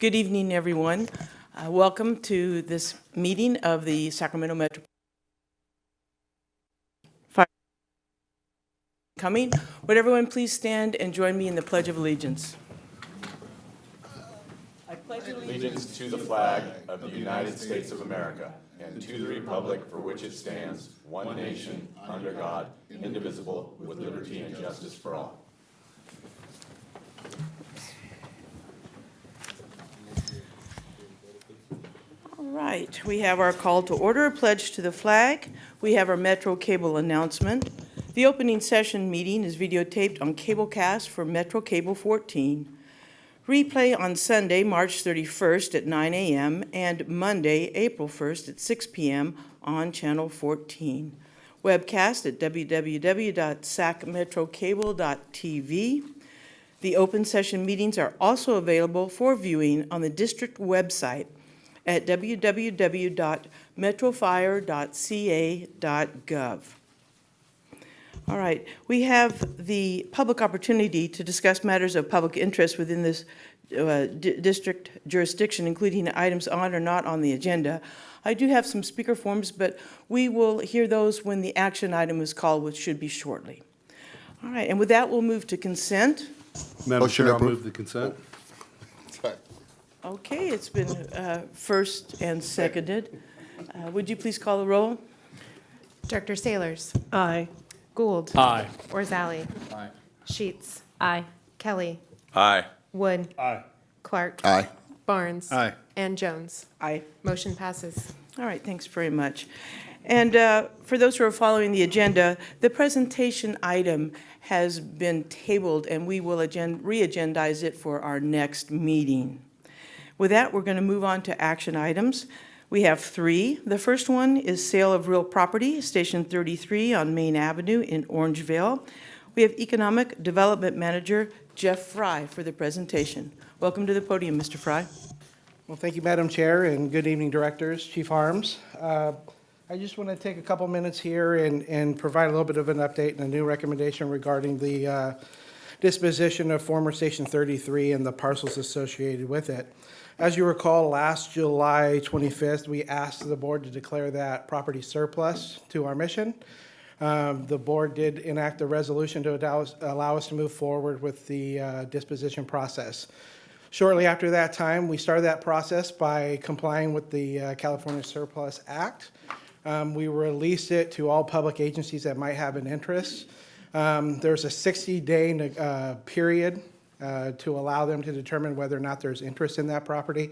Good evening, everyone. Welcome to this meeting of the Sacramento Metropolitan. Coming. Would everyone please stand and join me in the Pledge of Allegiance? I pledge allegiance to the flag of the United States of America and to the republic for which it stands, one nation, under God, indivisible, with liberty and justice for all. All right, we have our call to order, pledge to the flag. We have our Metro Cable announcement. The opening session meeting is videotaped on Cablecast for Metro Cable 14. Replay on Sunday, March 31st at 9 a.m. and Monday, April 1st at 6 p.m. on Channel 14. Webcast at www.sacmetrocable.tv. The open session meetings are also available for viewing on the district website at www.metrofire.ca.gov. All right, we have the public opportunity to discuss matters of public interest within this district jurisdiction, including items on or not on the agenda. I do have some speaker forms, but we will hear those when the action item is called, which should be shortly. All right, and with that, we'll move to consent. Madam Chair, I'll move the consent. Okay, it's been first and seconded. Would you please call the roll? Director Sailors. Aye. Gould. Aye. Orzali. Aye. Sheets. Aye. Kelly. Aye. Wood. Aye. Clark. Aye. Barnes. Aye. And Jones. Aye. Motion passes. All right, thanks very much. And for those who are following the agenda, the presentation item has been tabled, and we will re-agendize it for our next meeting. With that, we're going to move on to action items. We have three. The first one is sale of real property, Station 33 on Main Avenue in Orangeville. We have Economic Development Manager Jeff Fry for the presentation. Welcome to the podium, Mr. Fry. Well, thank you, Madam Chair, and good evening, Directors, Chief Harms. I just want to take a couple minutes here and provide a little bit of an update and a new recommendation regarding the disposition of former Station 33 and the parcels associated with it. As you recall, last July 25th, we asked the board to declare that property surplus to our mission. The board did enact a resolution to allow us to move forward with the disposition process. Shortly after that time, we started that process by complying with the California Surplus Act. We released it to all public agencies that might have an interest. There's a 60-day period to allow them to determine whether or not there's interest in that property.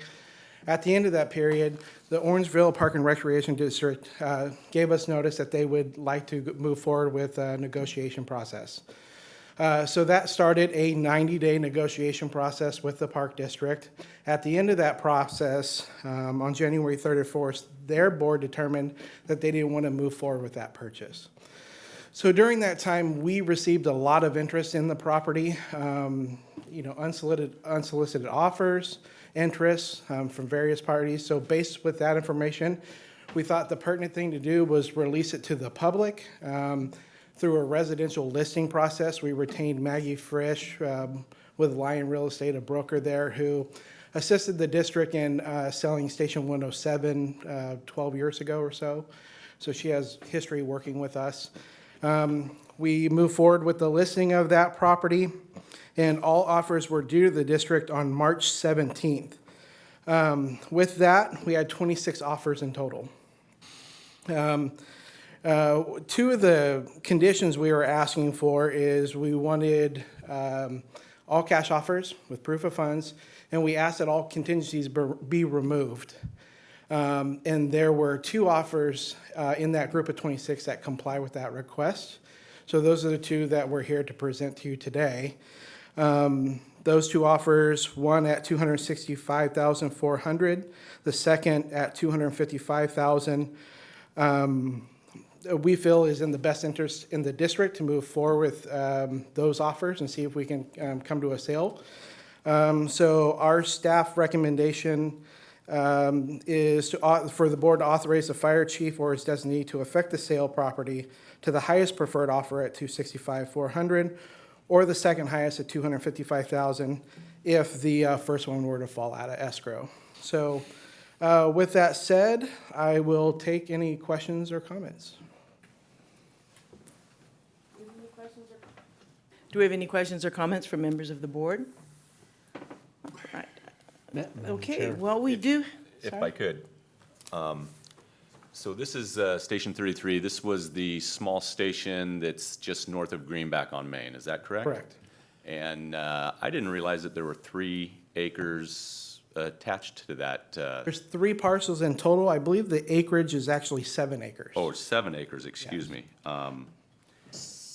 At the end of that period, the Orangeville Park and Recreation District gave us notice that they would like to move forward with a negotiation process. So that started a 90-day negotiation process with the Park District. At the end of that process, on January 34th, their board determined that they didn't want to move forward with that purchase. So during that time, we received a lot of interest in the property, unsolicited offers, interests from various parties. So based with that information, we thought the pertinent thing to do was release it to the public through a residential listing process. We retained Maggie Frisch with Lion Real Estate, a broker there, who assisted the district in selling Station 107 12 years ago or so. So she has history working with us. We moved forward with the listing of that property, and all offers were due to the district on March 17th. With that, we had 26 offers in total. Two of the conditions we were asking for is we wanted all cash offers with proof of funds, and we asked that all contingencies be removed. And there were two offers in that group of 26 that comply with that request. So those are the two that we're here to present to you today. Those two offers, one at $265,400, the second at $255,000. We feel is in the best interest in the district to move forward with those offers and see if we can come to a sale. So our staff recommendation is for the board to authorize the fire chief or his designee to effect the sale property to the highest preferred offer at $265,400 or the second highest at $255,000 if the first one were to fall out of escrow. So with that said, I will take any questions or comments. Do we have any questions or comments from members of the board? Right. Okay, well, we do. If Sorry. I could. So this is Station 33. This was the small station that's just north of Greenback on Main. Is that correct? Correct. And I didn't realize that there were 3 acres attached to that. There's 3 parcels in total. I believe the acreage is actually 7 acres. Oh, 7 acres, excuse me.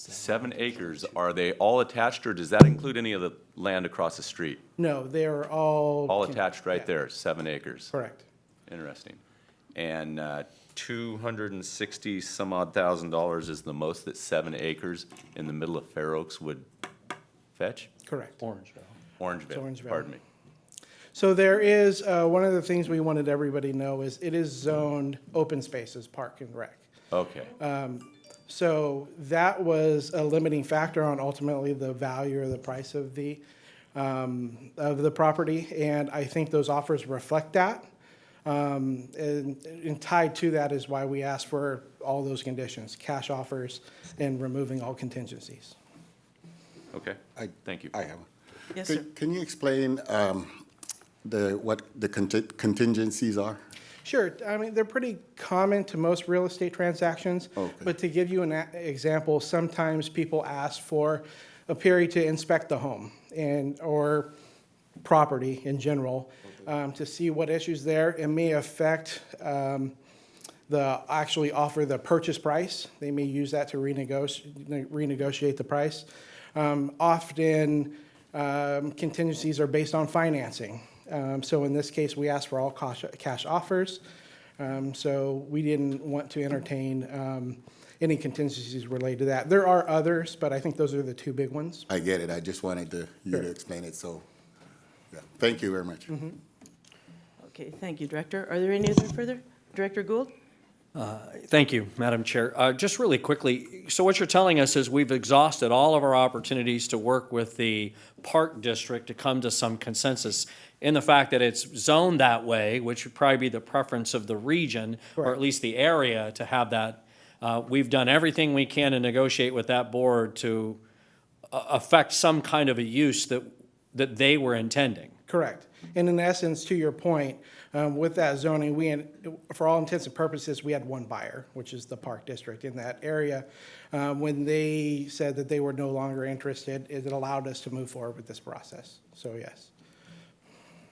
7 acres, are they all attached, or does that include any of the land across the street? No, they're all. All attached right Yeah. there, 7 acres. Correct. Interesting. And $260 some odd thousand is the most that 7 acres in the middle of Fair Oaks would fetch? Correct. Orangeville, pardon me. So there is, one of the things we wanted everybody to know is it is zoned open spaces, park and rec. Okay, So that was a limiting factor on ultimately the value or the price of the property, and I think those offers reflect that. And tied to that is why we asked for all those conditions, cash offers and removing all contingencies. okay, thank you. I have. Yes, sir. Can you explain what the contingencies are? Sure. I mean, they're pretty common to most real estate transactions. Okay. But to give you an example, sometimes people ask for a period to inspect the home or property in general to see what issues there. It may affect actually offer the purchase price. They may use that to renegotiate the price. Often contingencies are based on financing. So in this case, we asked for all cash offers. So we didn't want to entertain any contingencies related to that. There are others, but I think those are the 2 big ones. I get it. I just wanted you to explain it. So, yeah. Thank you very much. Okay, thank you, Director. Are there any other further? Director Gould? Thank you, Madam Chair. Just really quickly, so what you're telling us is we've exhausted all of our opportunities to work with the Park District to come to some consensus in the fact that it's zoned that way, which would probably be the preference of the region, or at least the area, to have that. We've done everything we can to negotiate with that board to affect some kind of a use that they were intending. Correct. And in essence, to your point, with that zoning, for all intents and purposes, we had one buyer, which is the Park District in that area. When they said that they were no longer interested, it allowed us to move forward with this process. So yes.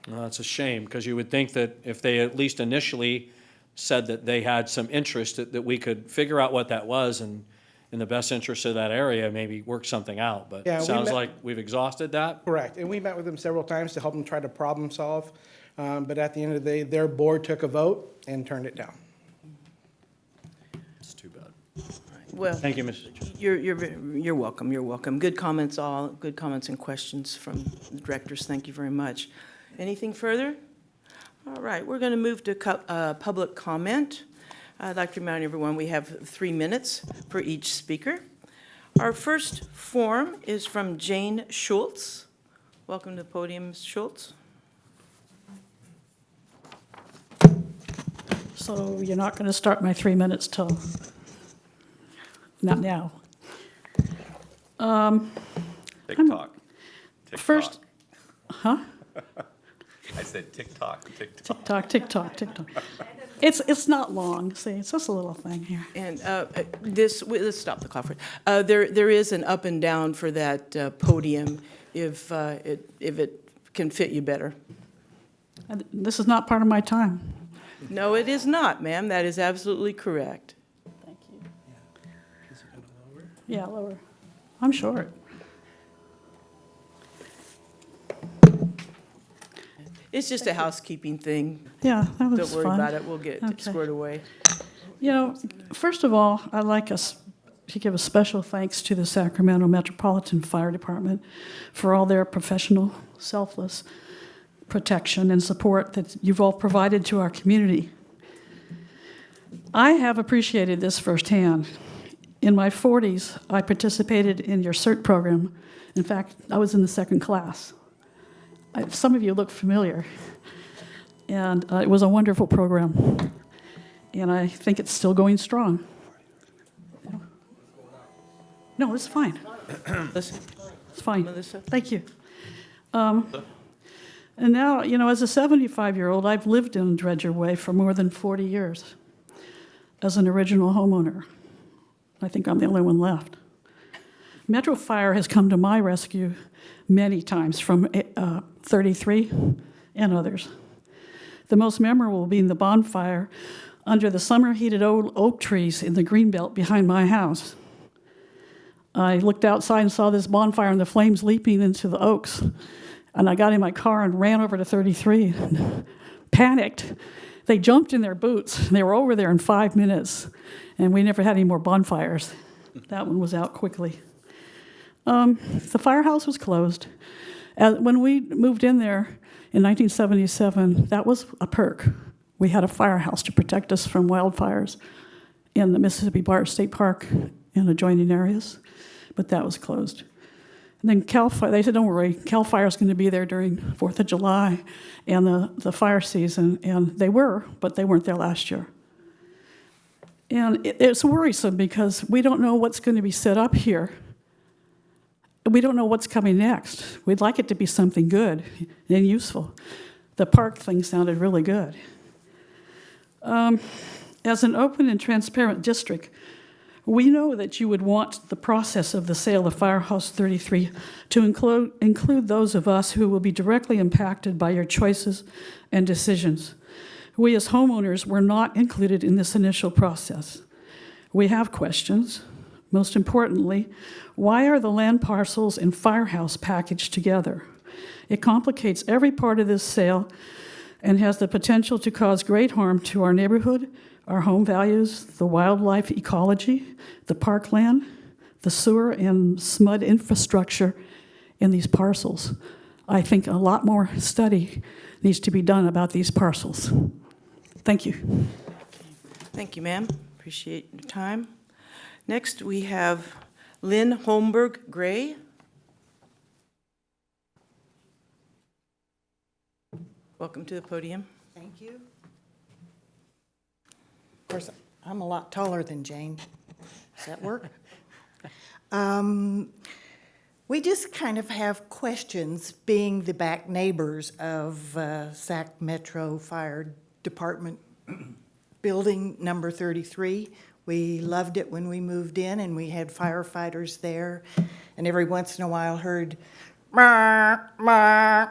Well, it's a shame, because you would think that if they at least initially said that they had some interest, that we could figure out what that was and in the best interest of that area, maybe work something out. But Yeah, it we sounds met- like we've exhausted that. Correct. And we met with them several times to help them try to problem solve. But at the end of the day, their board took a vote and turned it down. It's too bad. Well, Thank you, Mr. Chair. you're welcome, you're welcome. Good comments all, good comments and questions from the directors. Thank you very much. Anything further? All right, we're going to move to public comment. I'd like to remind everyone we have 3 minutes for each speaker. Our first form is from Jane Schultz. Welcome to the podium, Ms. Schultz. So you're not going to start my 3 minutes till, not now. Tick-tock. First, huh? I said tick-tock, tick-tock. Tick-tock, tick-tock, tick-tock. It's not long, see, it's just a little thing here. And let's stop the clock for it. There is an up and down for that podium if it can fit you better. And this is not part of my time. No, it is not, ma'am. That is absolutely correct. Thank you. Yeah, lower. I'm short. It's just a housekeeping thing. Yeah, that was fun. Don't worry about it. We'll get it Okay. squared away. You know, first of all, I'd like us to give a special thanks to the Sacramento Metropolitan Fire Department for all their professional, selfless protection and support that you've all provided to our community. I have appreciated this firsthand. In my 40s, I participated in your CERT program. In fact, I was in the second class. Some of you look familiar. And it was a wonderful program. And I think it's still going strong. No, it's fine. Listen, It's fine. Melissa? Thank you. And now, as a 75-year-old, I've lived in Dredger Way for more than 40 years as an original homeowner. I think I'm the only one left. Metro Fire has come to my rescue many times from 33 and others. The most memorable being the bonfire under the summer-heated old oak trees in the greenbelt behind my house. I looked outside and saw this bonfire and the flames leaping into the oaks. And I got in my car and ran over to 33 and panicked. They jumped in their boots. They were over there in 5 minutes. And we never had any more bonfires. That one was out quickly. The firehouse was closed. When we moved in there in 1977, that was a perk. We had a firehouse to protect us from wildfires in the Mississippi Bar State Park and adjoining areas, but that was closed. And then CAL FIRE, they said, don't worry, CAL FIRE is going to be there during 4th of July and the fire season, and they were, but they weren't there last year. And it's worrisome because we don't know what's going to be set up here. We don't know what's coming next. We'd like it to be something good and useful. The park thing sounded really good. As an open and transparent district, we know that you would want the process of the sale of Firehouse 33 to include those of us who will be directly impacted by your choices and decisions. We as homeowners were not included in this initial process. We have questions. Most importantly, why are the land parcels and Firehouse packaged together? It complicates every part of this sale and has the potential to cause great harm to our neighborhood, our home values, the wildlife ecology, the parkland, the sewer and SMUD infrastructure in these parcels. I think a lot more study needs to be done about these parcels. Thank you. Thank you, ma'am. Appreciate your time. Next, we have Lynn Holmberg Gray. Welcome to the podium. Thank you. Of course, I'm a lot taller than Jane. Does that work? We just kind of have questions, being the back neighbors of Sac Metro Fire Department Building number 33. We loved it when we moved in, and we had firefighters there, and every once in a while heard, "Mah, mah."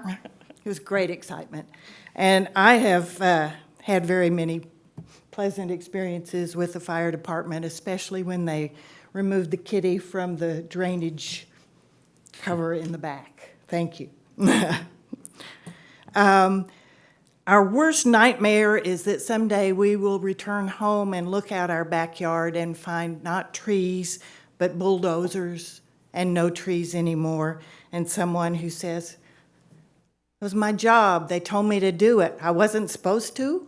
It was great excitement. And I have had very many pleasant experiences with the fire department, especially when they removed the kitty from the drainage cover in the back. Thank you. Our worst nightmare is that someday we will return home and look out our backyard and find not trees, but bulldozers and no trees anymore, and someone who says, "It was my job. They told me to do it. I wasn't supposed to."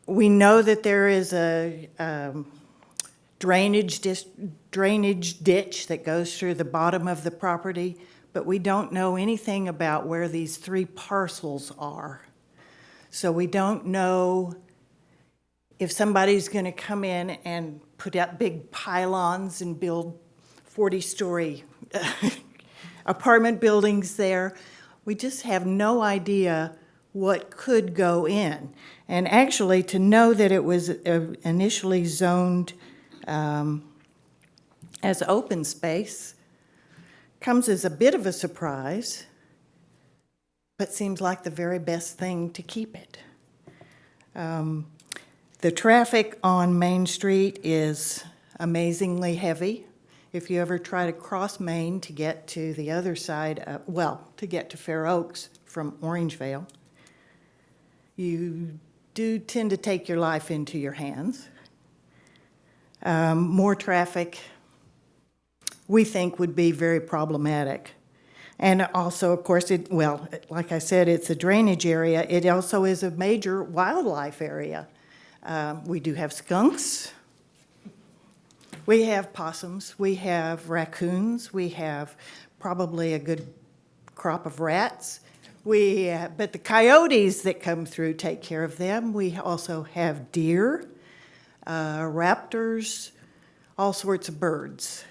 We know that there is a drainage ditch that goes through the bottom of the property, but we don't know anything about where these 3 parcels are. So we don't know if somebody's going to come in and put up big pylons and build 40-story apartment buildings there. We just have no idea what could go in. And actually, to know that it was initially zoned as open space comes as a bit of a surprise, but seems like the very best thing to keep it. The traffic on Main Street is amazingly heavy. If you ever try to cross Main to get to the other side, to get to Fair Oaks from Orangeville, you do tend to take your life into your hands. More traffic, we think, would be very problematic. And also, of course, like I said, it's a drainage area. It also is a major wildlife area. We do have skunks. We have possums. We have raccoons. We have probably a good crop of rats. But the coyotes that come through take care of them. We also have deer, raptors, all sorts of birds.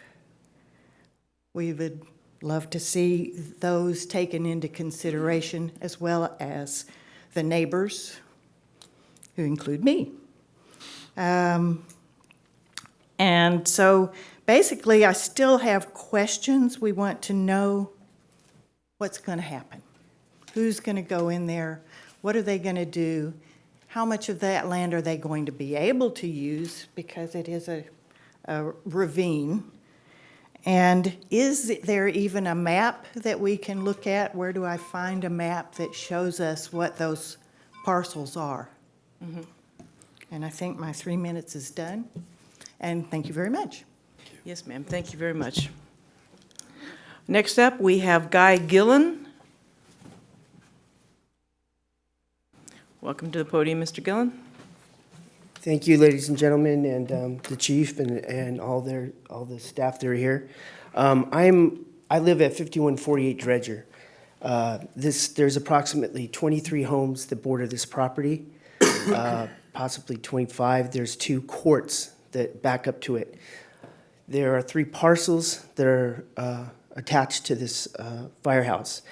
We would love to see those taken into consideration, as well as the neighbors, who include me. And so basically, I still have questions. We want to know what's going to happen. Who's going to go in there? What are they going to do? How much of that land are they going to be able to use, because it is a ravine? And is there even a map that we can look at? Where do I find a map that shows us what those parcels are? And I think my 3 minutes is done. And thank you very much. Yes, ma'am. Thank you very much. Next up, we have Guy Gillen. Welcome to the podium, Mr. Gillen. Thank you, ladies and gentlemen, and the chief and all the staff that are here. I live at 5148 Dredger. There's approximately 23 homes that border this property, possibly 25. There's 2 courts that back up to it. There are 3 parcels that are attached to this firehouse.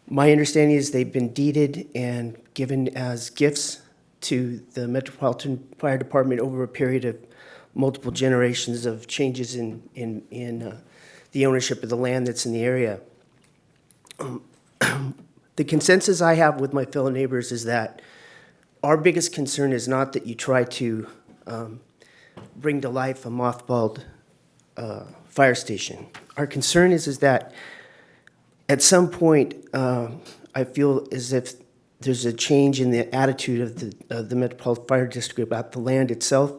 My understanding is they've been deeded and given as gifts to the Metropolitan Fire Department over a period of multiple generations of changes in the ownership of the land that's in the area. The consensus I have with my fellow neighbors is that our biggest concern is not that you try to bring to life a mothballed fire station. Our concern is that at some point, I feel as if there's a change in the attitude of the Metropolitan Fire District about the land itself.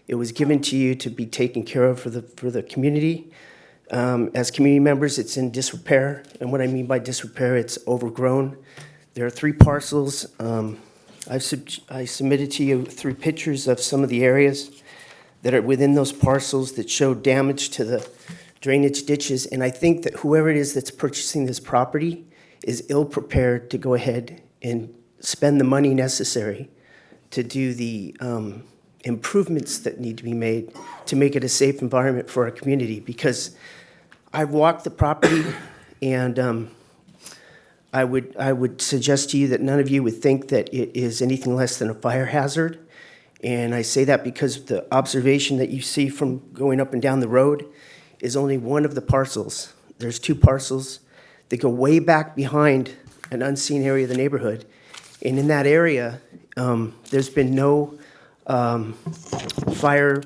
It was given to you to be taken care of for the community. As community members, it's in disrepair, and what I mean by disrepair, it's overgrown. There are 3 parcels. I submitted to you 3 pictures of some of the areas that are within those parcels that show damage to the drainage ditches, and I think that whoever it is that's purchasing this property is ill-prepared to go ahead and spend the money necessary to do the improvements that need to be made to make it a safe environment for our community. Because I've walked the property, and I would suggest to you that none of you would think that it is anything less than a fire hazard. And I say that because the observation that you see from going up and down the road is only one of the parcels. There's 2 parcels that go way back behind an unseen area of the neighborhood. And in that area, there's been no fire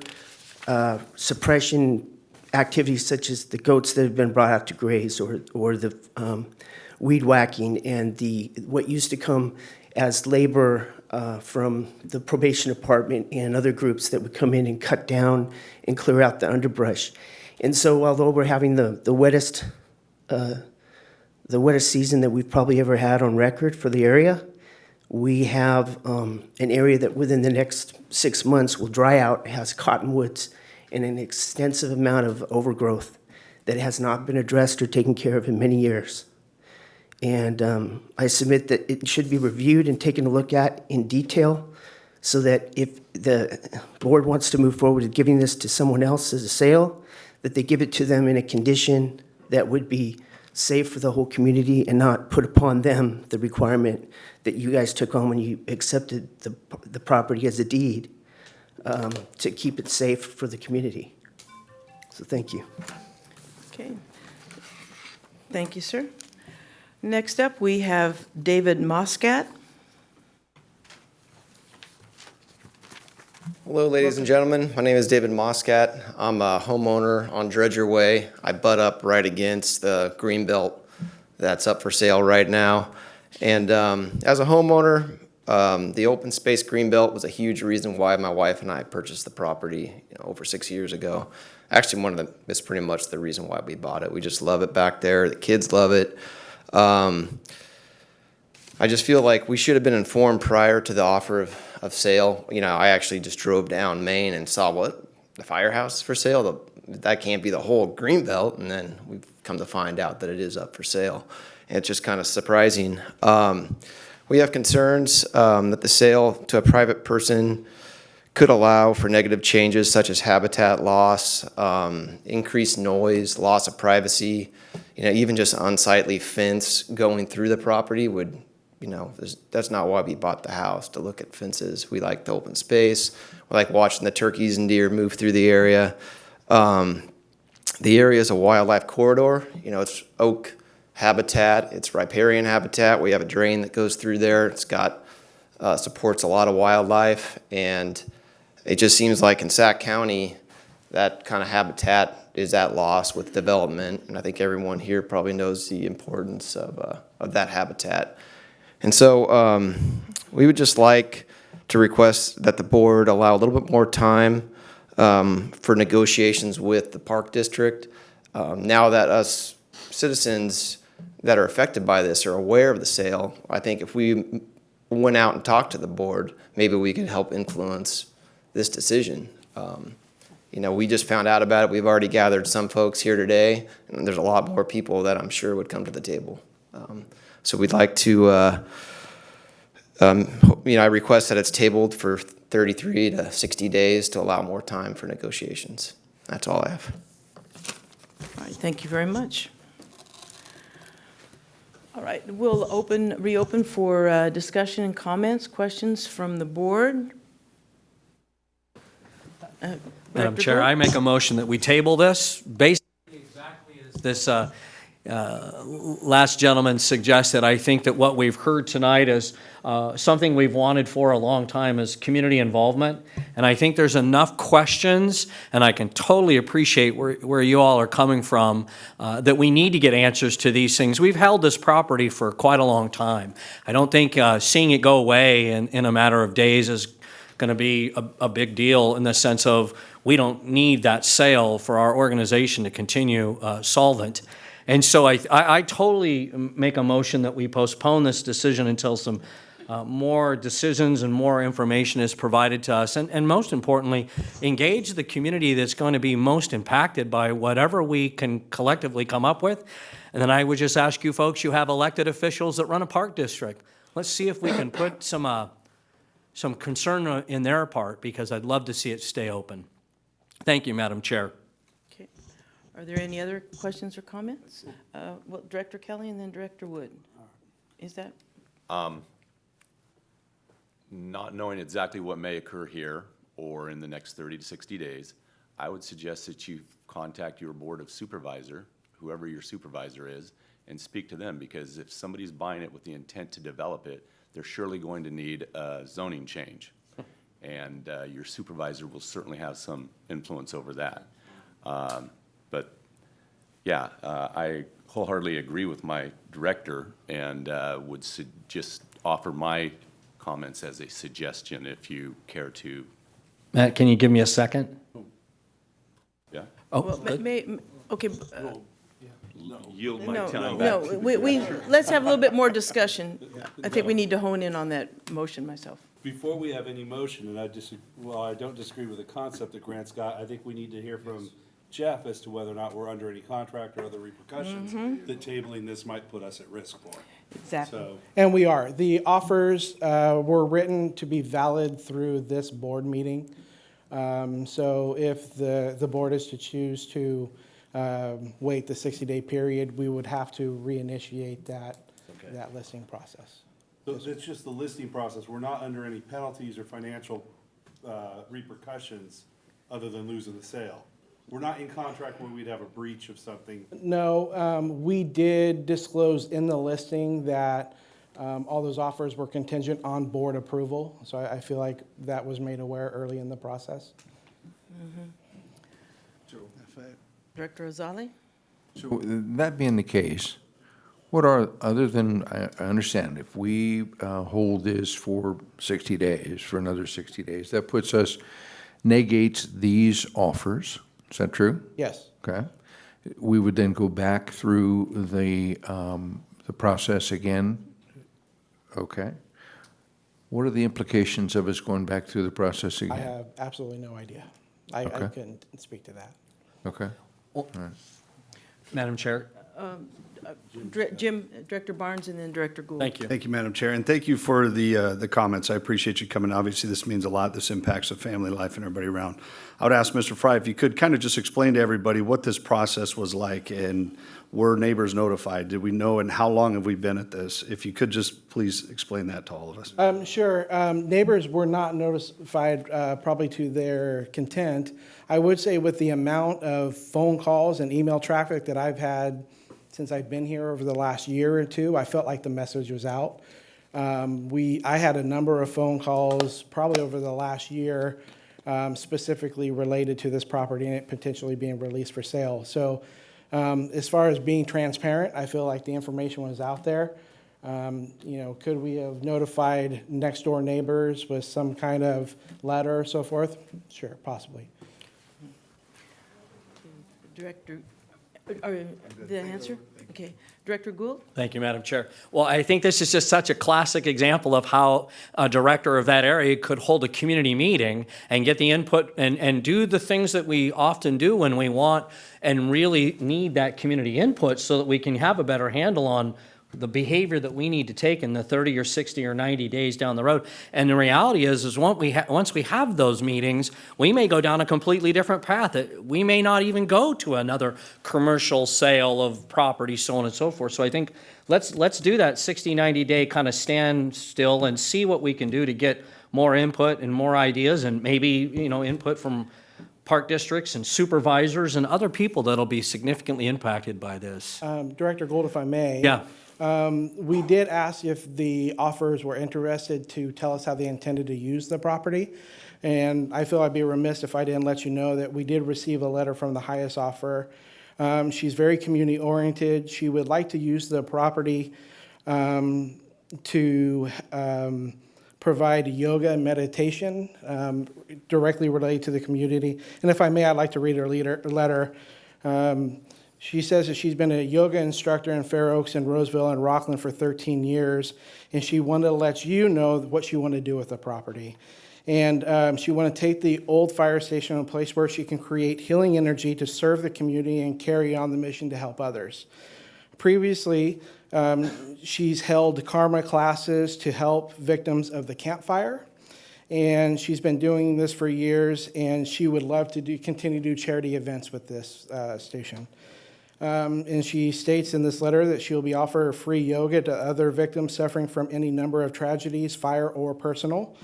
suppression activities such as the goats that have been brought out to graze, or the weed whacking and what used to come as labor from the probation department and other groups that would come in and cut down and clear out the underbrush. And so although we're having the wettest season that we've probably ever had on record for the area, we have an area that within the next 6 months will dry out, has cottonwoods and an extensive amount of overgrowth that has not been addressed or taken care of in many years. And I submit that it should be reviewed and taken a look at in detail, so that if the board wants to move forward with giving this to someone else as a sale, that they give it to them in a condition that would be safe for the whole community and not put upon them the requirement that you guys took on when you accepted the property as a deed, to keep it safe for the community. So thank you. Okay. Thank you, sir. Next up, we have David Moscat. Hello, ladies and gentlemen. My name is David Moscat. I'm a homeowner on Dredger Way. I butt up right against the greenbelt that's up for sale right now. And as a homeowner, the open space greenbelt was a huge reason why my wife and I purchased the property, over 6 years ago. Actually, it's pretty much the reason why we bought it. We just love it back there. The kids love it. I just feel like we should have been informed prior to the offer of sale. I actually just drove down Main and saw the firehouse is for sale. That can't be the whole greenbelt, and then we've come to find out that it is up for sale. It's just kind of surprising. We have concerns that the sale to a private person could allow for negative changes such as habitat loss, increased noise, loss of privacy, even just unsightly fence going through the property would, that's not why we bought the house, to look at fences. We like the open space. We like watching the turkeys and deer move through the area. The area is a wildlife corridor. It's oak habitat, it's riparian habitat. We have a drain that goes through there. It's got, supports a lot of wildlife, and it just seems like in Sac County, that kind of habitat is at loss with development, and I think everyone here probably knows the importance of that habitat. And so we would just like to request that the board allow a little bit more time for negotiations with the Park District. Now that us citizens that are affected by this are aware of the sale, I think if we went out and talked to the board, maybe we could help influence this decision. We just found out about it. We've already gathered some folks here today, and there's a lot more people that I'm sure would come to the table. So we'd like to, I request that it's tabled for 33 to 60 days to allow more time for negotiations. That's all I have. All right, thank you very much. All right, we'll reopen for discussion and comments, questions from the board. Madam Director Chair, Burke? I make a motion that we table this basically exactly as this last gentleman suggested. I think that what we've heard tonight is something we've wanted for a long time, is community involvement. And I think there's enough questions, and I can totally appreciate where you all are coming from, that we need to get answers to these things. We've held this property for quite a long time. I don't think seeing it go away in a matter of days is going to be a big deal, in the sense of we don't need that sale for our organization to continue solvent. And so I totally make a motion that we postpone this decision until some more decisions and more information is provided to us. And most importantly, engage the community that's going to be most impacted by whatever we can collectively come up with. And then I would just ask you folks, you have elected officials that run a park district. Let's see if we can put some concern in their part, because I'd love to see it stay open. Thank you, Madam Chair. Okay. Are there any other questions or comments? Well, Director Kelly and then Director Wood. Is that? Not knowing exactly what may occur here or in the next 30 to 60 days, I would suggest that you contact your board of supervisor, whoever your supervisor is, and speak to them, because if somebody's buying it with the intent to develop it, they're surely going to need a zoning change. And your supervisor will certainly have some influence over that. But yeah, I wholeheartedly agree with my director, and would just offer my comments as a suggestion if you care to. Matt, can you give me a second? Yeah? Oh, Well, good. okay. Yield my No, time no, back. let's have a little bit more discussion. I think we need to hone in on that motion myself. Before we have any motion, and I don't disagree with the concept that Grant's got, I think we need to hear from Jeff as to whether or not we're under any contract or other repercussions that tabling this might put us at risk for. Exactly. So, And we are. The offers were written to be valid through this board meeting. So if the board is to choose to wait the 60-day period, we would have to reinitiate that listing process. so it's just the listing process. We're not under any penalties or financial repercussions other than losing the sale. We're not in contract where we'd have a breach of something. No, we did disclose in the listing that all those offers were contingent on board approval. So I feel like that was made aware early in the process. Director Azali? So that being the case, what are, other than, I understand, if we hold this for 60 days, for another 60 days, that puts us, negates these offers. Is that true? Yes. Okay. We would then go back through the process again. Okay. What are the implications of us going back through the process again? I have absolutely no idea. I Okay. couldn't speak to that. Okay. Madam Chair, Jim, Director Barnes, and then Director Gould. Thank you. Thank you, Madam Chair, and thank you for the comments. I appreciate you coming. Obviously, this means a lot. This impacts the family life and everybody around. I would ask Mr. Fry if you could kind of just explain to everybody what this process was like, and were neighbors notified? Did we know, and how long have we been at this? If you could just please explain that to all of us. Sure. Neighbors were not notified, probably to their content. I would say with the amount of phone calls and email traffic that I've had since I've been here over the last year or two, I felt like the message was out. I had a number of phone calls probably over the last year, specifically related to this property and it potentially being released for sale. So as far as being transparent, I feel like the information was out there. Could we have notified next door neighbors with some kind of letter or so forth? Sure, possibly. Director, the answer? Okay. Director Gould? Thank you, Madam Chair. Well, I think this is just such a classic example of how a director of that area could hold a community meeting and get the input and do the things that we often do when we want and really need that community input so that we can have a better handle on the behavior that we need to take in the 30 or 60 or 90 days down the road. And the reality is once we have those meetings, we may go down a completely different path. We may not even go to another commercial sale of property, so on and so forth. So I think let's do that 60, 90-day kind of stand still and see what we can do to get more input and more ideas and maybe, input from park districts and supervisors and other people that'll be significantly impacted by this. Director Gould, if I may. Yeah. We did ask if the offers were interested to tell us how they intended to use the property. And I feel I'd be remiss if I didn't let you know that we did receive a letter from the highest offer. She's very community oriented. She would like to use the property to provide yoga and meditation directly related to the community. And if I may, I'd like to read her letter. She says that she's been a yoga instructor in Fair Oaks and Roseville and Rockland for 13 years, and she wanted to let you know what she wanted to do with the property. And she wanted to take the old fire station to a place where she can create healing energy to serve the community and carry on the mission to help others. Previously, she's held karma classes to help victims of the campfire. And she's been doing this for years, and she would love to continue to do charity events with this station. And she states in this letter that she'll be offering free yoga to other victims suffering from any number of tragedies, fire or personal.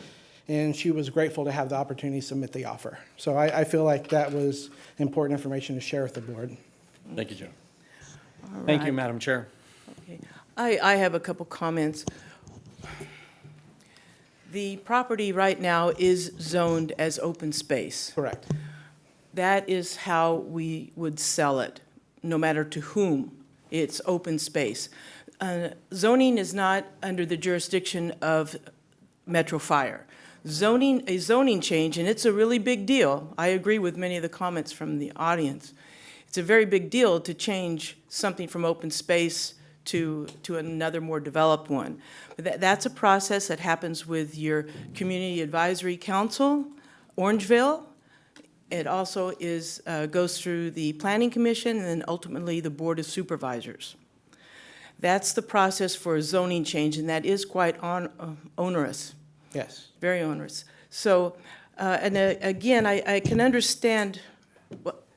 And she was grateful to have the opportunity to submit the offer. So I feel like that was important information to share with the board. Thank you, Joe. All Thank you, right. Madam Chair. Okay. I have a couple comments. The property right now is zoned as open space. Correct. That is how we would sell it, no matter to whom. It's open space. Zoning is not under the jurisdiction of Metro Fire. A zoning change, and it's a really big deal. I agree with many of the comments from the audience. It's a very big deal to change something from open space to another more developed one. But that's a process that happens with your Community Advisory Council, Orangeville. It also goes through the Planning Commission and then ultimately the Board of Supervisors. That's the process for a zoning change, and that is quite onerous. Yes. Very onerous. So, again, I can understand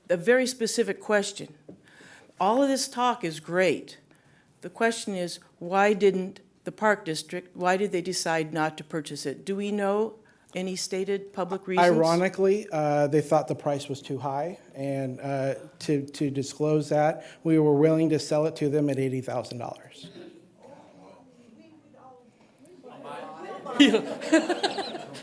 a very specific question. All of this talk is great. The question is, why didn't the Park District, why did they decide not to purchase it? Do we know any stated public reasons? Ironically, they thought the price was too high, and to disclose that, we were willing to sell it to them at $80,000.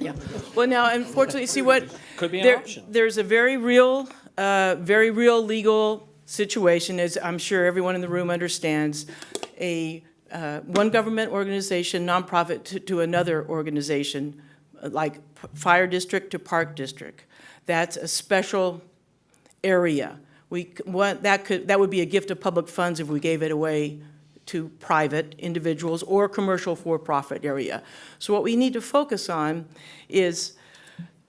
Yeah. Well, now, unfortunately, see what? Could be an option. There's a very real legal situation, as I'm sure everyone in the room understands. One government organization, nonprofit, to another organization, like fire district to park district. That's a special area. That would be a gift of public funds if we gave it away to private individuals or commercial for-profit area. So what we need to focus on is,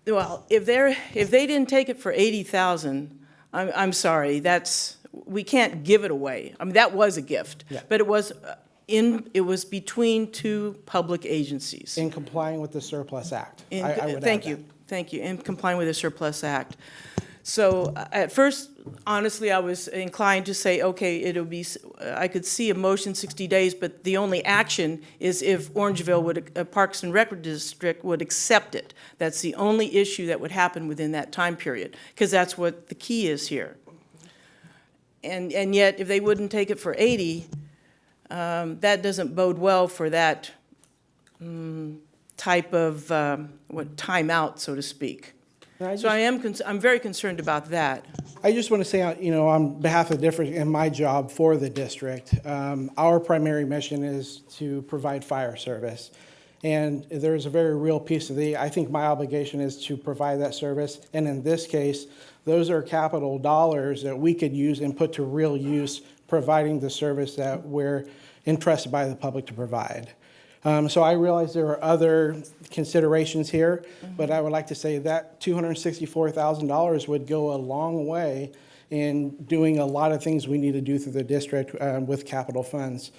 well, if they didn't take it for $80,000, I'm sorry, that's we can't give it away. I mean, that was a gift. Yeah. But it was it was between two public agencies. In complying with the Surplus Act. I would add Thank that. you, thank you, in complying with the Surplus Act. So at first, honestly, I was inclined to say, okay, it'll be, I could see a motion 60 days, but the only action is if Orangeville would, Parks and Rec District would accept it. That's the only issue that would happen within that time period, because that's what the key is here. And yet, if they wouldn't take it for 80, that doesn't bode well for that type of, timeout, so to speak. So I'm very concerned about that. I just want to say, on behalf of the district and my job for the district, our primary mission is to provide fire service. And there's a very real piece of I think my obligation is to provide that service. And in this case, those are capital dollars that we could use and put to real use, providing the service that we're entrusted by the public to provide. So I realize there are other considerations here, but I would like to say that $264,000 would go a long way in doing a lot of things we need to do through the district with capital funds.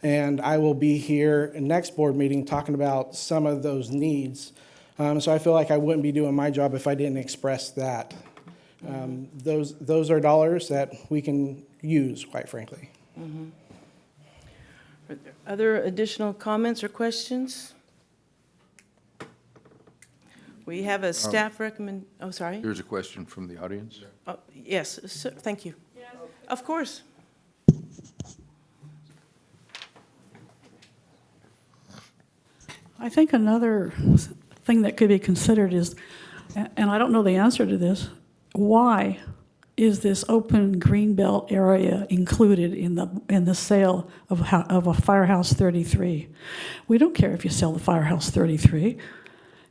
And I will be here next board meeting talking about some of those needs. So I feel like I wouldn't be doing my job if I didn't express that. Those are dollars that we can use, quite frankly. Mm-hmm. Are there other additional comments or questions? We have a staff recommend, oh, sorry. Here's a question from the audience. Oh, yes, sir, thank you. Of course. I think another thing that could be considered is, and I don't know the answer to this, why is this open greenbelt area included in the sale of a Firehouse 33? We don't care if you sell the Firehouse 33.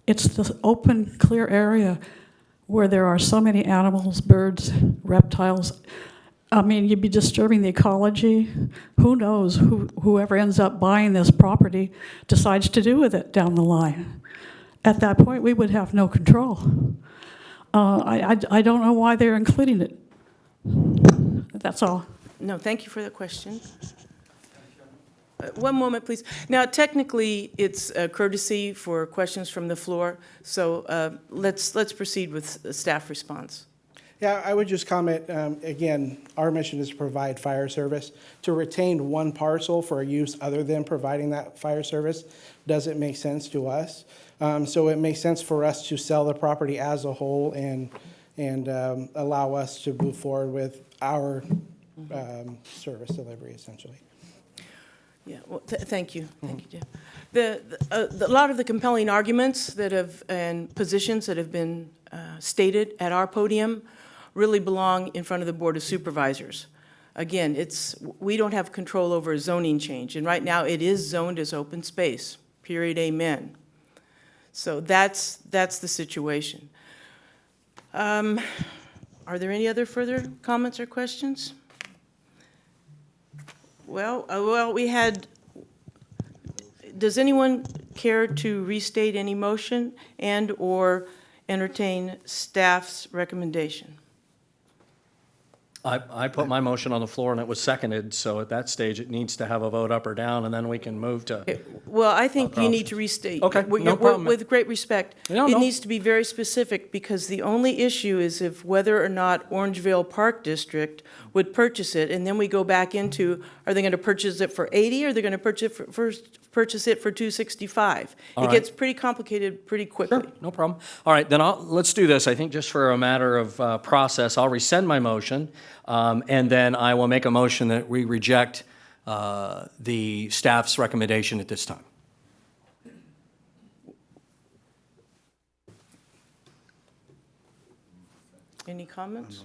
It's the open, clear area where there are so many animals, birds, reptiles. I mean, you'd be disturbing the ecology. Who knows whoever ends up buying this property decides to do with it down the line. At that point, we would have no control. I don't know why they're including it. That's all. No, thank you for the question. One moment, please. Now, technically, it's a courtesy for questions from the floor, so let's proceed with the staff response. Yeah, I would just comment, again, our mission is to provide fire service. To retain one parcel for a use other than providing that fire service doesn't make sense to us. So it makes sense for us to sell the property as a whole and allow us to move forward with our service delivery, essentially. Yeah, well, thank you. Thank you, Jeff. A lot of the compelling arguments that have, and positions that have been stated at our podium really belong in front of the Board of Supervisors. Again, we don't have control over a zoning change, and right now it is zoned as open space, period, amen. So that's the situation. Are there any other further comments or questions? Well, we had, does anyone care to restate any motion and/or entertain staff's recommendation? I put my motion on the floor and it was seconded, so at that stage, it needs to have a vote up or down, and then we can move to. Well, I think you need to restate. Okay, no problem. With great respect. No. It needs to be very specific, because the only issue is if whether or not Orangeville Park District would purchase it, and then we go back into, are they going to purchase it for 80, or are they going to purchase it for 265? All It right. gets pretty complicated pretty quickly. Sure, no problem. All right, then let's do this. I think just for a matter of process, I'll rescind my motion, and then I will make a motion that we reject the staff's recommendation at this time. Any comments?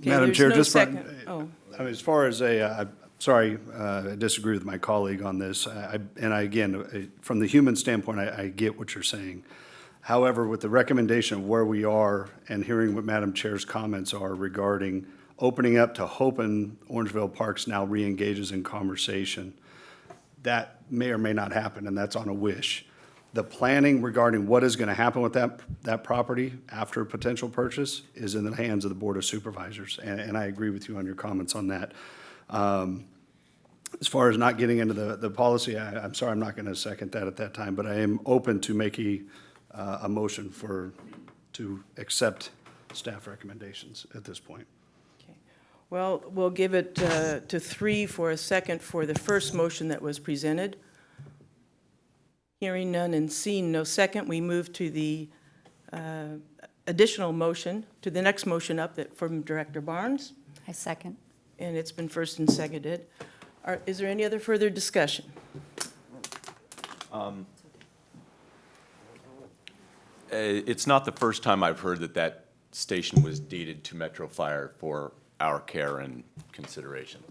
Madam there's Chair, no just second. Oh. I mean, as far as I'm sorry, I disagree with my colleague on this. Again, from the human standpoint, I get what you're saying. However, with the recommendation of where we are and hearing what Madam Chair's comments are regarding opening up to hoping Orangeville Parks now re-engages in conversation, that may or may not happen, and that's on a wish. the planning regarding what is going to happen with that property after potential purchase is in the hands of the Board of Supervisors, and I agree with you on your comments on that. As far as not getting into the policy, I'm sorry, I'm not going to second that at that time, but I am open to making a motion to accept staff recommendations at this point. Okay. Well, we'll give it to 3 for a second for the first motion that was presented. Hearing none and seeing no second, we move to the additional motion, to the next motion up from Director Barnes, I second. and it's been first and seconded. Is there any other further discussion? It's not the first time I've heard that station was deeded to Metro Fire for our care and consideration.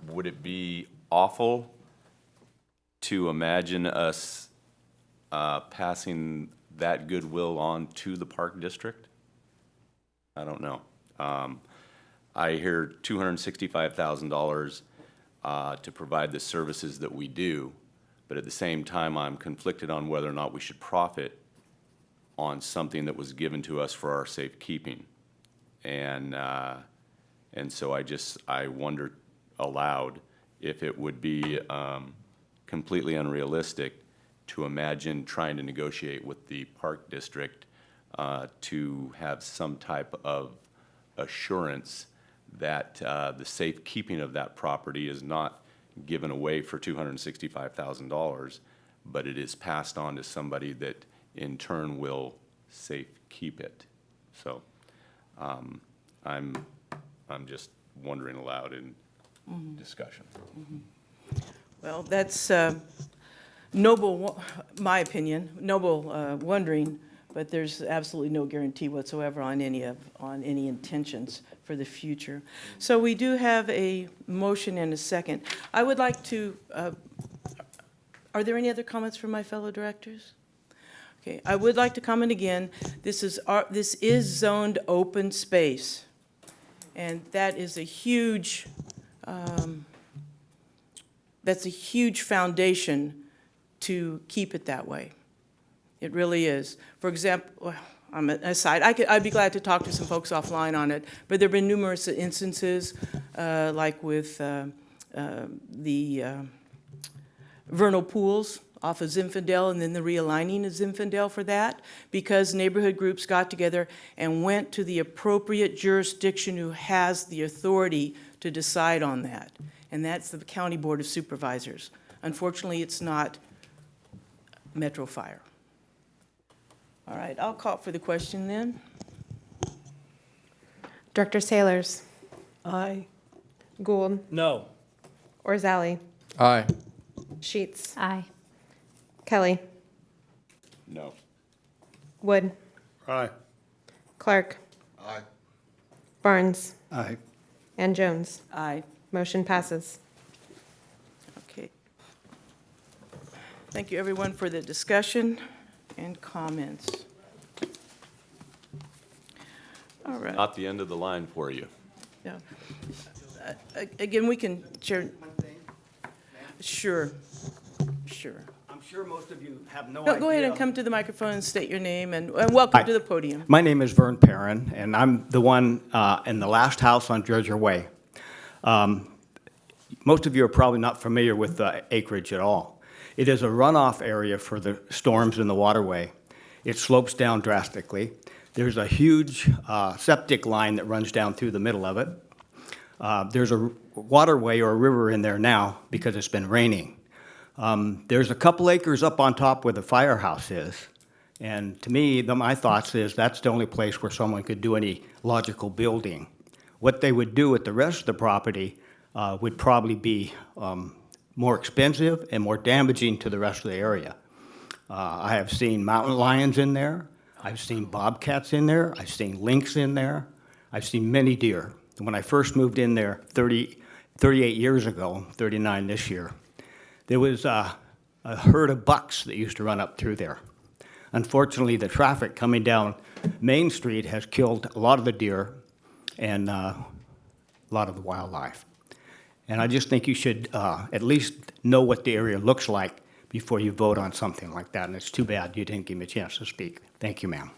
Would it be awful to imagine us passing that goodwill on to the Park District? I don't know. I hear $265,000 to provide the services that we do, but at the same time, I'm conflicted on whether or not we should profit on something that was given to us for our safekeeping. And so I wonder aloud if it would be completely unrealistic to imagine trying to negotiate with the Park District to have some type of assurance that the safekeeping of that property is not given away for $265,000, but it is passed on to somebody that in turn will safekeep it. So I'm just wondering aloud in discussion. Well, that's noble, my opinion, noble wondering, but there's absolutely no guarantee whatsoever on any intentions for the future. So we do have a motion and a second. I would like to, are there any other comments from my fellow directors? Okay, I would like to comment again. This is zoned open space, and that is a huge, that's a huge foundation to keep it that way. It really is. For example, well, I'm aside, I'd be glad to talk to some folks offline on it, but there have been numerous instances, like with the vernal pools off of Zinfandel, and then the realigning of Zinfandel for that, because neighborhood groups got together and went to the appropriate jurisdiction who has the authority to decide on that, and that's the County Board of Supervisors. Unfortunately, it's not Metro Fire. All right, I'll call for the question then. Director Sailors, Aye. Gould, No. Orzali, Aye. Sheets, Aye. Kelly, No. Wood, Aye. Clark, Aye. Barnes, Aye. and Jones. Aye. Motion passes. Okay. Thank you, everyone, for the discussion and comments. All right. Not the end of the line for you. Yeah. Again, we can, Chair. Sure, sure. I'm sure most of you have no idea. No, go ahead and come to the microphone and state your name, and welcome Hi. to the podium. My name is Vern Perrin, and I'm the one in the last house on Treasury Way. Most of you are probably not familiar with the acreage at all. It is a runoff area for the storms in the waterway. It slopes down drastically. There's a huge septic line that runs down through the middle of it. There's a waterway or a river in there now because it's been raining. There's a couple acres up on top where the firehouse is. And to me, my thoughts is that's the only place where someone could do any logical building. What they would do with the rest of the property would probably be more expensive and more damaging to the rest of the area. I have seen mountain lions in there. I've seen bobcats in there. I've seen lynx in there. I've seen many deer. When I first moved in there 38 years ago, 39 this year, there was a herd of bucks that used to run up through there. Unfortunately, the traffic coming down Main Street has killed a lot of the deer and a lot of the wildlife. And I just think you should at least know what the area looks like before you vote on something like that, and it's too bad you didn't give me a chance to speak. Thank you, ma'am.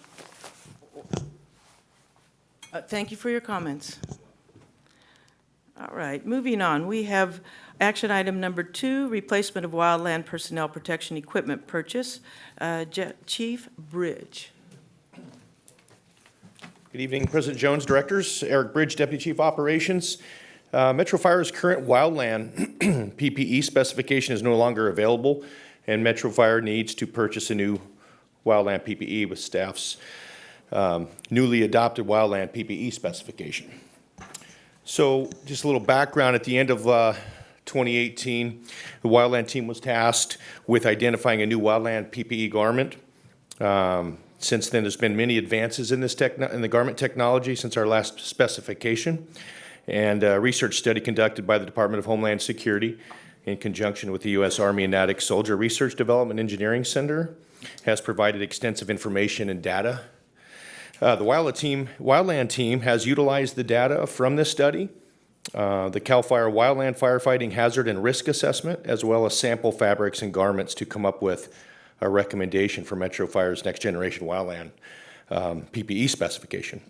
Thank you for your comments. All right, moving on. We have action item number 2, replacement of wildland personnel protection equipment purchase. Chief Bridge. Good evening, President Jones, directors. Eric Bridge, Deputy Chief Operations. Metro Fire's current wildland PPE specification is no longer available, and Metro Fire needs to purchase a new wildland PPE with staff's newly adopted wildland PPE specification. So just a little background. At the end of 2018, the wildland team was tasked with identifying a new wildland PPE garment. Since then, there's been many advances in in the garment technology since our last specification. And a research study conducted by the Department of Homeland Security in conjunction with the U.S. Army and NATIC Soldier Research Development Engineering Center has provided extensive information and data. The wildland team has utilized the data from this study, the CAL FIRE Wildland Firefighting Hazard and Risk Assessment, as well as sample fabrics and garments to come up with a recommendation for Metro Fire's next generation wildland PPE specification.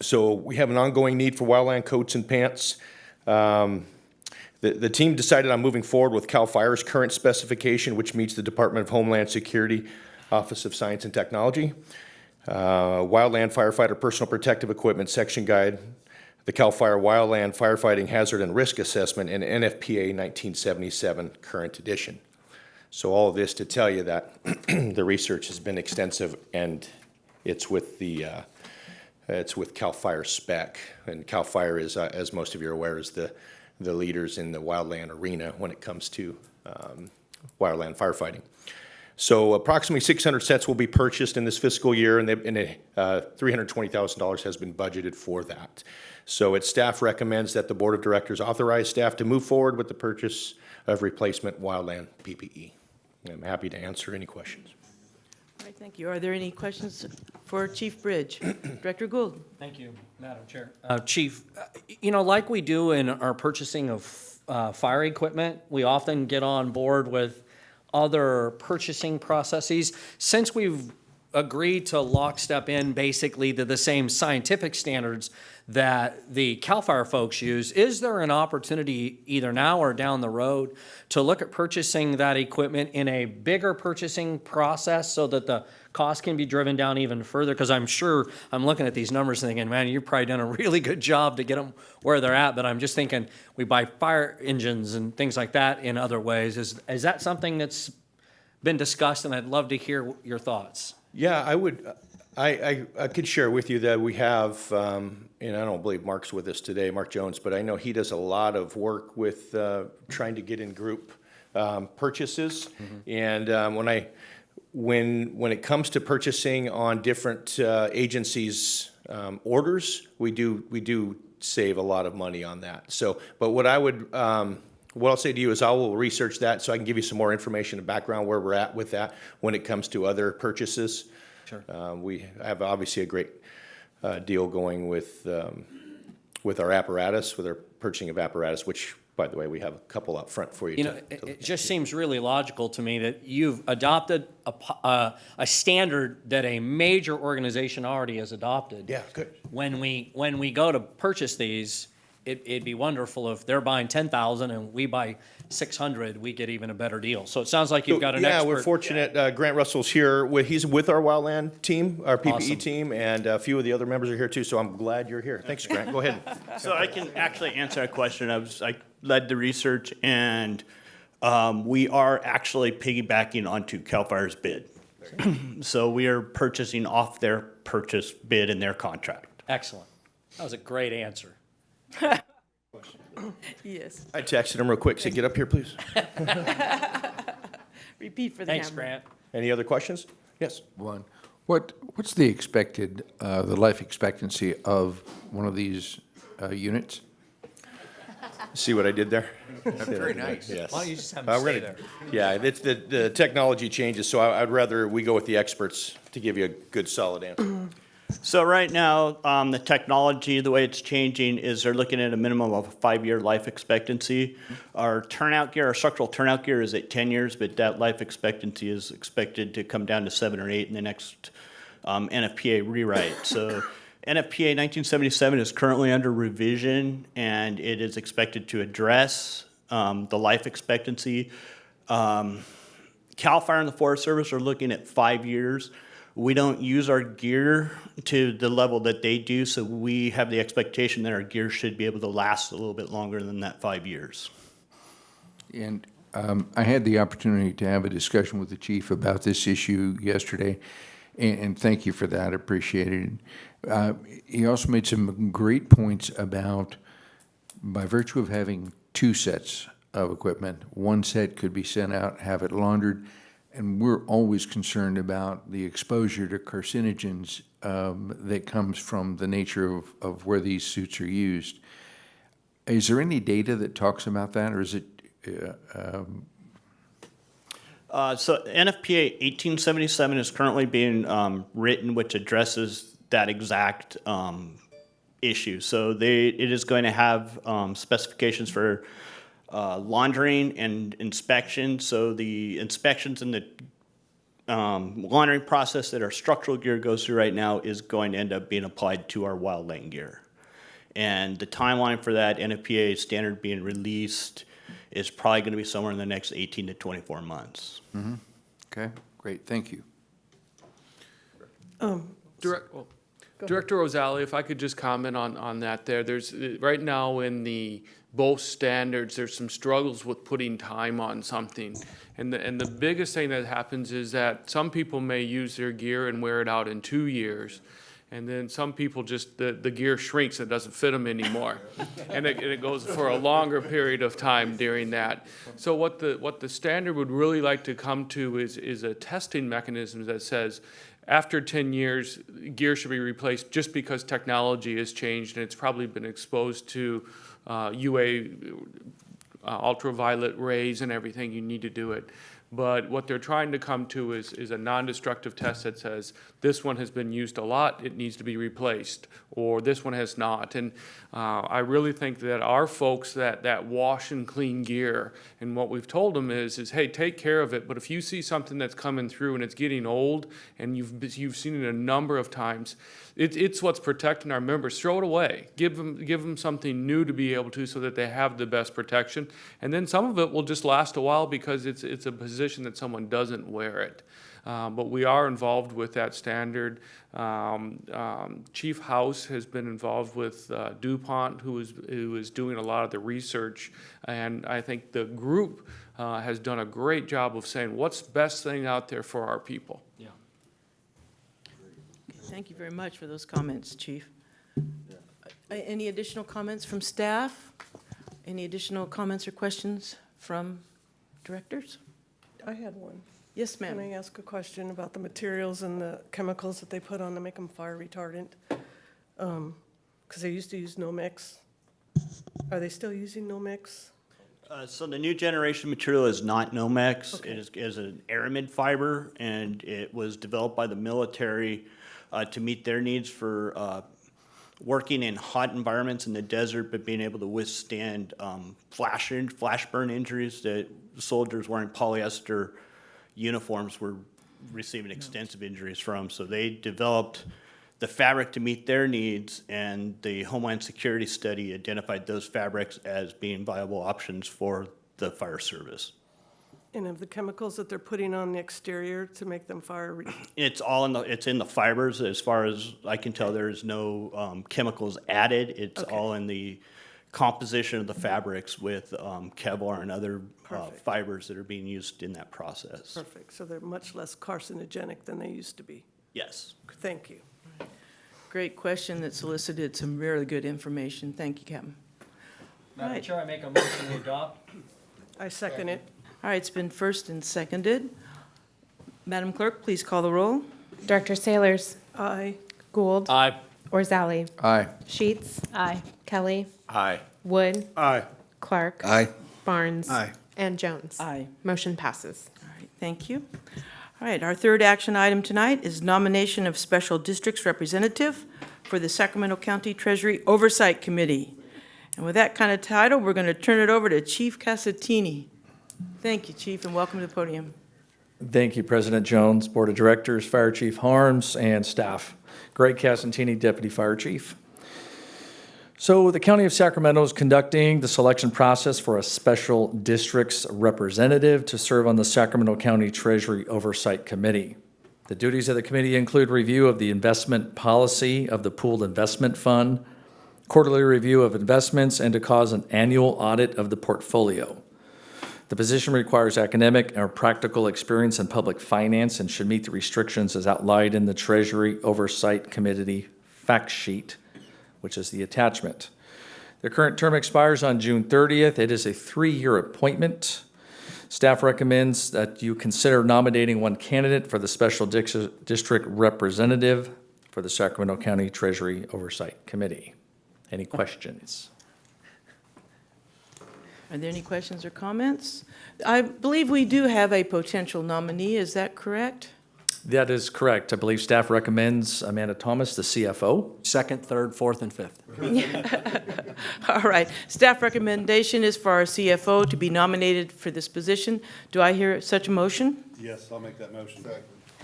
So we have an ongoing need for wildland coats and pants. The team decided on moving forward with CAL FIRE's current specification, which meets the Department of Homeland Security Office of Science and Technology, Wildland Firefighter Personal Protective Equipment Section Guide, the CAL FIRE Wildland Firefighting Hazard and Risk Assessment, and NFPA 1977 current edition. So all of this to tell you that the research has been extensive, and it's with CAL FIRE spec. And CAL FIRE is, as most of you are aware, is the leaders in the wildland arena when it comes to wildland firefighting. So approximately 600 sets will be purchased in this fiscal year, and $320,000 has been budgeted for that. So its staff recommends that the Board of Directors authorize staff to move forward with the purchase of replacement wildland PPE. I'm happy to answer any questions. All right, thank you. Are there any questions for Chief Bridge? Director Gould. Thank you, Madam Chair. Chief, like we do in our purchasing of fire equipment, we often get on board with other purchasing processes. Since we've agreed to lockstep in basically to the same scientific standards that the CAL FIRE folks use, is there an opportunity either now or down the road to look at purchasing that equipment in a bigger purchasing process so that the cost can be driven down even further? Because I'm sure I'm looking at these numbers and thinking, man, you've probably done a really good job to get them where they're at, but I'm just thinking we buy fire engines and things like that in other ways. Is that something that's been discussed, and I'd love to hear your thoughts? Yeah, I could share with you that we have, and I don't believe Mark's with us today, Mark Jones, but I know he does a lot of work with trying to get in group purchases. And when it comes to purchasing on different agencies' orders, we do save a lot of money on that. So, but what I'll say to you is I will research that so I can give you some more information and background where we're at with that when it comes to other purchases. Sure. We have obviously a great deal going with our apparatus, with our purchasing of apparatus, which, by the way, we have a couple up front for you. It just seems really logical to me that you've adopted a standard that a major organization already has adopted. Yeah, good. When we go to purchase these, it'd be wonderful if they're buying 10,000 and we buy 600, we get even a better deal. So it sounds like you've got an expert. Yeah, we're fortunate. Grant Russell's here. He's with our wildland team, our PPE Awesome. team, and a few of the other members are here too, so I'm glad you're here. Thanks, Grant. Go ahead. So I can actually answer a question. I led the research, and we are actually piggybacking onto CAL FIRE's bid. So we are purchasing off their purchase bid in their contract. Excellent. That was a great answer. Yes. I texted him real quick, said, get up here, please. Repeat for the Thanks, camera. Grant. Any other questions? Yes. One. What's the expected, the life expectancy of one of these units? See what I did there? Very nice. Yes. Why don't you just have them stay there? Yeah, it's the technology changes, so I'd rather we go with the experts to give you a good, solid answer. So right now, the technology, the way it's changing is they're looking at a minimum of a 5-year life expectancy. Our turnout gear, our structural turnout gear is at 10 years, but that life expectancy is expected to come down to 7 or 8 in the next NFPA rewrite. So NFPA 1977 is currently under revision, and it is expected to address the life expectancy. CAL FIRE and the Forest Service are looking at 5 years. We don't use our gear to the level that they do, so we have the expectation that our gear should be able to last a little bit longer than that 5 years. And I had the opportunity to have a discussion with the chief about this issue yesterday, and thank you for that. I appreciate it. He also made some great points about, by virtue of having 2 sets of equipment, 1 set could be sent out, have it laundered, and we're always concerned about the exposure to carcinogens that comes from the nature of where these suits are used. Is there any data that talks about that, or is it? So NFPA 1877 is currently being written, which addresses that exact issue. So it is going to have specifications for laundering and inspection. So the inspections and the laundering process that our structural gear goes through right now is going to end up being applied to our Wildland gear. And the timeline for that NFPA standard being released is probably going to be somewhere in the next 18 to 24 months. Mm-hmm. Okay, great, thank you. Director Rosali, if I could just comment on that there. There's, right now in the both standards, there's some struggles with putting time on something. And the biggest thing that happens is that some people may use their gear and wear it out in 2 years. And then some people just, the gear shrinks and doesn't fit them anymore. And it goes for a longer period of time during that. So what the standard would really like to come to is a testing mechanism that says, after 10 years, gear should be replaced just because technology has changed and it's probably been exposed to UA, ultraviolet rays and everything, you need to do it. But what they're trying to come to is a non-destructive test that says, this one has been used a lot, it needs to be replaced, or this one has not. And I really think that our folks that wash and clean gear, and what we've told them is, hey, take care of it, but if you see something that's coming through and it's getting old, and you've seen it a number of times, it's what's protecting our members. Throw it away. Give them something new to be able to, so that they have the best protection. And then some of it will just last a while because it's a position that someone doesn't wear it. But we are involved with that standard. Chief House has been involved with DuPont, who is doing a lot of the research. And I think the group has done a great job of saying what's the best thing out there for our people. Yeah. Thank you very much for those comments, Chief. Any additional comments from staff? Any additional comments or questions from directors? I had one. Yes, ma'am. Can I ask a question about the materials and the chemicals that they put on to make them fire retardant? Because they used to use no-mix. Are they still using no-mix? So the new generation material is not Nomex. Okay. It is an aramid fiber, and it was developed by the military to meet their needs for working in hot environments in the desert, but being able to withstand flash burn injuries that soldiers wearing polyester uniforms were receiving extensive injuries from. So they developed the fabric to meet their needs, and the Homeland Security study identified those fabrics as being viable options for the fire service. And of the chemicals that they're putting on the exterior to make them fire It's in the fibers. As far as I can tell, there is no chemicals added. It's all in the composition of the fabrics with Kevlar and other fibers that are being used in that process. Perfect. So they're much less carcinogenic than they used to be. Yes. Thank you. Great question that solicited some really good information. Thank you, Captain. Madam Chair, I make a motion to adopt. I second it. All right, it's been first and seconded. Madam Clerk, please call the roll. Director Sailors. Aye. Gould. Aye. Orzali. Aye. Sheets. Aye. Kelly. Aye. Wood. Aye. Clark. Aye. Barnes. Aye. And Jones. Aye. Motion passes. All right, thank you. All right, our third action item tonight is nomination of special districts representative for the Sacramento County Treasury Oversight Committee. And with that kind of title, we're going to turn it over to Chief Casatini. Thank you, Chief, and welcome to the podium. Thank you, President Jones, Board of Directors, Fire Chief Harms, and staff. Greg Casantini, Deputy Fire Chief. So the County of Sacramento is conducting the selection process for a special districts representative to serve on the Sacramento County Treasury Oversight Committee. The duties of the committee include review of the investment policy of the pooled investment fund, quarterly review of investments, and to cause an annual audit of the portfolio. The position requires academic or practical experience in public finance and should meet the restrictions as outlined in the Treasury Oversight Committee fact sheet, which is the attachment. The current term expires on June 30th. It is a 3-year appointment. Staff recommends that you consider nominating one candidate for the special district representative for the Sacramento County Treasury Oversight Committee. Any questions? Are there any questions or comments? I believe we do have a potential nominee, is that correct? That is correct. I believe staff recommends Amanda Thomas, the CFO. Second, third, fourth, and fifth. All right. Staff recommendation is for our CFO to be nominated for this position. Do I hear such a motion? Yes, I'll make that motion.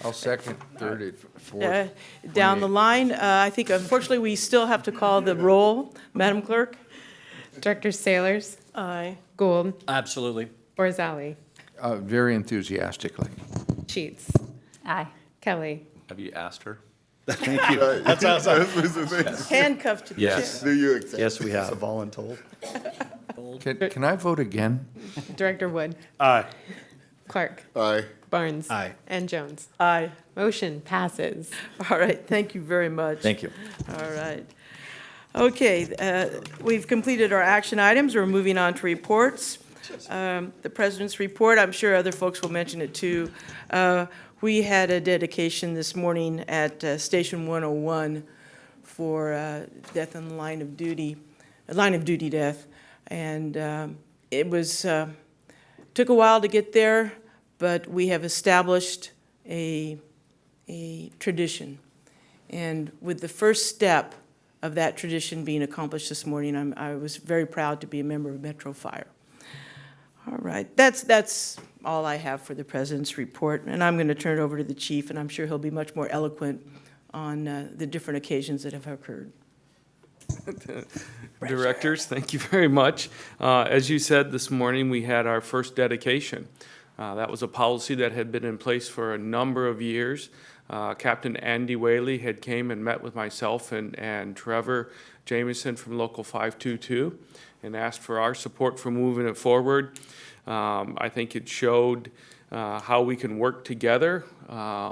I'll second, third, and fourth. Down the line, I think unfortunately we still have to call the roll. Madam Clerk? Director Sailors, Aye. Gould, Absolutely. Borzali, Very enthusiastically. Sheets. Aye. Kelly. Have you asked her? Thank you. That's awesome. Handcuffed to the Yes. chair. Do you accept? Yes, we have. Voluntold. Can I vote again? Director Wood, Aye. Clark, Aye. Barnes. Aye. And Jones. Aye. Motion passes. All right, thank you very much. Thank you. All right. Okay, we've completed our action items. We're moving on to reports. The President's report, I'm sure other folks will mention it too. We had a dedication this morning at Station 101 for death on the line of duty death. And it was, took a while to get there, but we have established a tradition. And with the first step of that tradition being accomplished this morning, I was very proud to be a member of Metro Fire. All right, that's all I have for the President's report, and I'm going to turn it over to the Chief, and I'm sure he'll be much more eloquent on the different occasions that have occurred. Directors, thank you very much. As you said this morning, we had our first dedication. That was a policy that had been in place for a number of years. Captain Andy Whaley had came and met with myself and Trevor Jameson from Local 522 and asked for our support for moving it forward. I think it showed how we can work together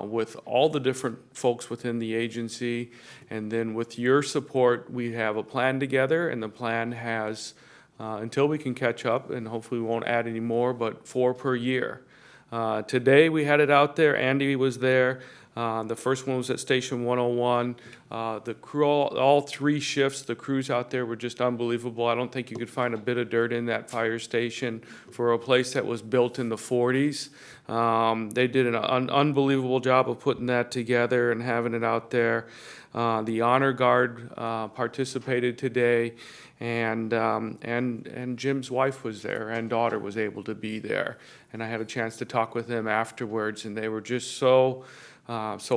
with all the different folks within the agency. And then with your support, we have a plan together, and the plan has, until we can catch up, and hopefully we won't add any more, but 4 per year. Today we had it out there. Andy was there. The first one was at Station 101. The crew, all 3 shifts, the crews out there were just unbelievable. I don't think you could find a bit of dirt in that fire station for a place that was built in the 40s. They did an unbelievable job of putting that together and having it out there. The Honor Guard participated today, and Jim's wife was there and daughter was able to be there. And I had a chance to talk with them afterwards, and they were just so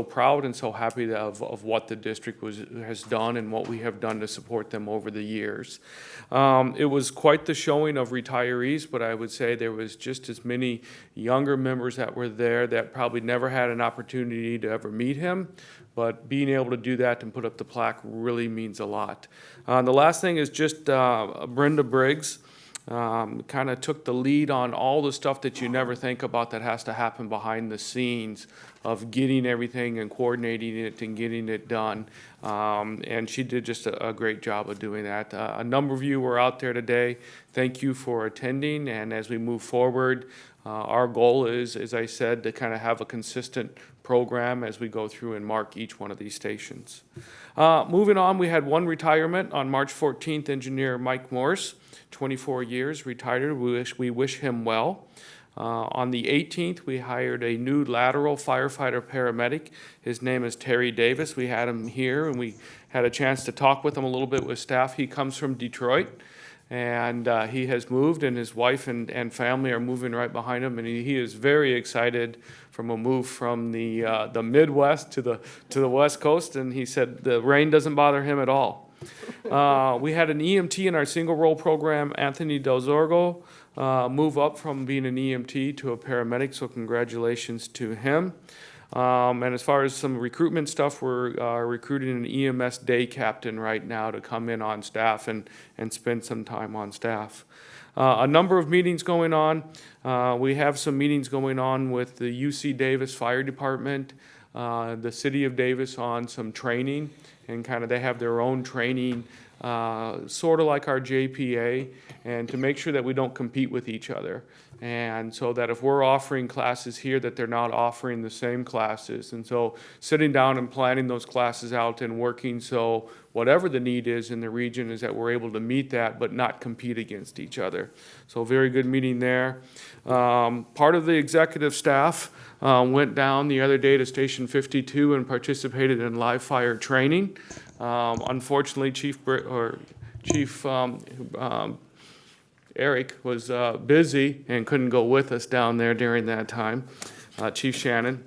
proud and so happy of what the district has done and what we have done to support them over the years. It was quite the showing of retirees, but I would say there was just as many younger members that were there that probably never had an opportunity to ever meet him, but being able to do that and put up the plaque really means a lot. The last thing is just Brenda Briggs. Kind of took the lead on all the stuff that you never think about that has to happen behind the scenes of getting everything and coordinating it and getting it done. And she did just a great job of doing that. A number of you were out there today. Thank you for attending. And as we move forward, our goal is, as I said, to kind of have a consistent program as we go through and mark each one of these stations. Moving on, we had one retirement on March 14th, Engineer Mike Morse, 24 years, retired. We wish him well. On the 18th, we hired a new lateral firefighter paramedic. His name is Terry Davis. We had him here, and we had a chance to talk with him a little bit with staff. He comes from Detroit, and he has moved, and his wife and family are moving right behind him, and he is very excited from a move from the Midwest to the West Coast, and he said the rain doesn't bother him at all. We had an EMT in our single role program, Anthony Del Zorgo, move up from being an EMT to a paramedic, so congratulations to him. And as far as some recruitment stuff, we're recruiting an EMS day captain right now to come in on staff and spend some time on staff. A number of meetings going on. We have some meetings going on with the UC Davis Fire Department, the City of Davis on some training, and kind of they have their own training, sort of like our JPA, and to make sure that we don't compete with each other. And so that if we're offering classes here, that they're not offering the same classes. And so sitting down and planning those classes out and working so whatever the need is in the region is that we're able to meet that but not compete against each other. So very good meeting there. Part of the executive staff went down the other day to Station 52 and participated in live fire training. Unfortunately, Chief Eric was busy and couldn't go with us down there during that time, Chief Shannon.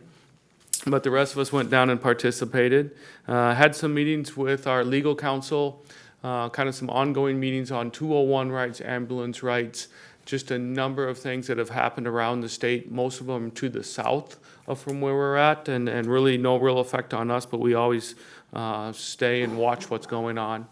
But the rest of us went down and participated. Had some meetings with our legal counsel, kind of some ongoing meetings on 201 rights, ambulance rights, just a number of things that have happened around the state, most of them to the south of from where we're at, and really no real effect on us, but we always stay and watch what's going on.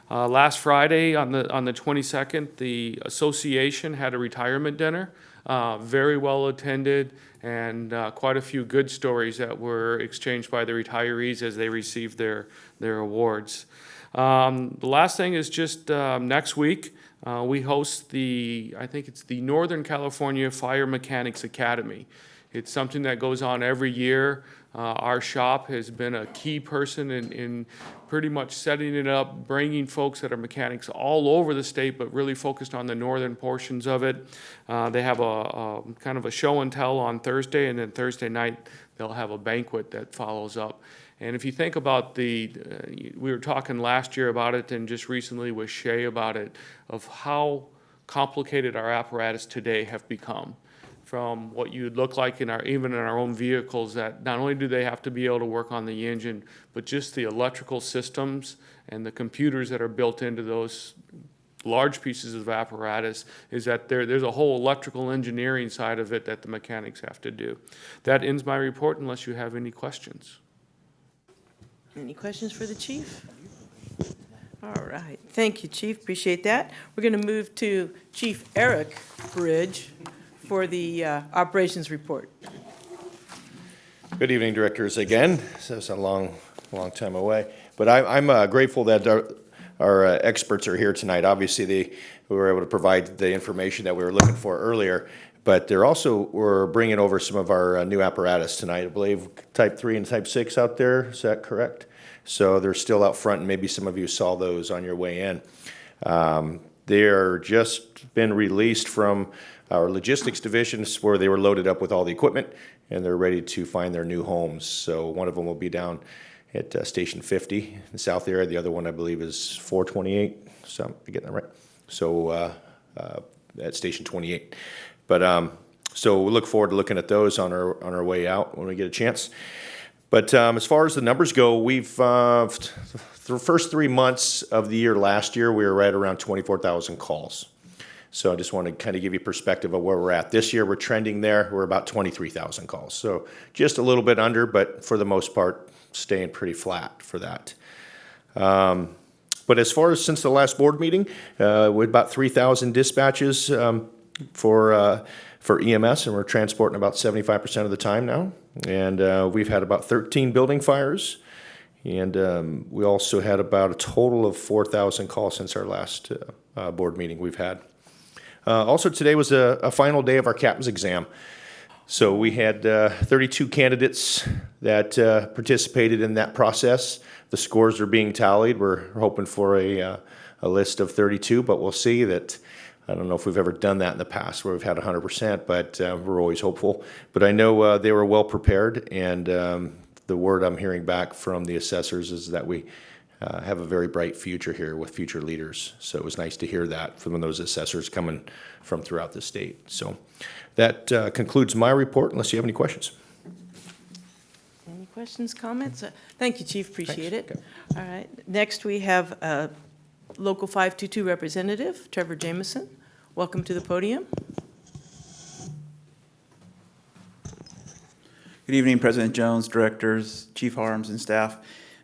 Last Friday on the 22nd, the association had a retirement dinner, very well attended, and quite a few good stories that were exchanged by the retirees as they received their awards. The last thing is just next week, we host I think it's the Northern California Fire Mechanics Academy. It's something that goes on every year. Our shop has been a key person in pretty much setting it up, bringing folks that are mechanics all over the state, but really focused on the northern portions of it. They have a kind of a show and tell on Thursday, and then Thursday night they'll have a banquet that follows up. And if you think about we were talking last year about it and just recently with Shay about it, of how complicated our apparatus today have become. From what you'd look like even in our own vehicles, that not only do they have to be able to work on the engine, but just the electrical systems and the computers that are built into those large pieces of apparatus, is that there's a whole electrical engineering side of it that the mechanics have to do. That ends my report unless you have any questions. Any questions for the chief? All right, thank you, Chief, appreciate that. We're going to move to Chief Eric Bridge for the operations report. Good evening, directors, again. So it's a long time away. But I'm grateful that our experts are here tonight. Obviously, we were able to provide the information that we were looking for earlier, but we're bringing over some of our new apparatus tonight. I believe Type 3 and Type 6 out there, is that correct? So they're still out front, and maybe some of you saw those on your way in. They're just been released from our logistics divisions where they were loaded up with all the equipment, and they're ready to find their new homes. So one of them will be down at Station 50 in the south area. The other one, I believe, is 428. So I'm getting that right. So at Station 28. But so we look forward to looking at those on our way out when we get a chance. But as far as the numbers go, we've the first 3 months of the year last year, we were right around 24,000 calls. So I just want to kind of give you perspective of where we're at. This year, we're trending there. We're about 23,000 calls. So just a little bit under, but for the most part, staying pretty flat for that. But as far as since the last board meeting, with about 3,000 dispatches for EMS, and we're transporting about 75% of the time now. And we've had about 13 building fires. And we also had about a total of 4,000 calls since our last board meeting we've had. Also, today was a final day of our captain's exam. So we had 32 candidates that participated in that process. The scores are being tallied. We're hoping for a list of 32, but we'll see that I don't know if we've ever done that in the past where we've had 100%, but we're always hopeful. But I know they were well prepared, and the word I'm hearing back from the assessors is that we have a very bright future here with future leaders. So it was nice to hear that from those assessors coming from throughout the state. So that concludes my report, unless you have any questions. Any questions, comments? Thank you, Chief, appreciate it. All right, next we have Local 522 Representative, Trevor Jameson. Welcome to the podium. Good evening, President Jones, directors, Chief Harms, and staff.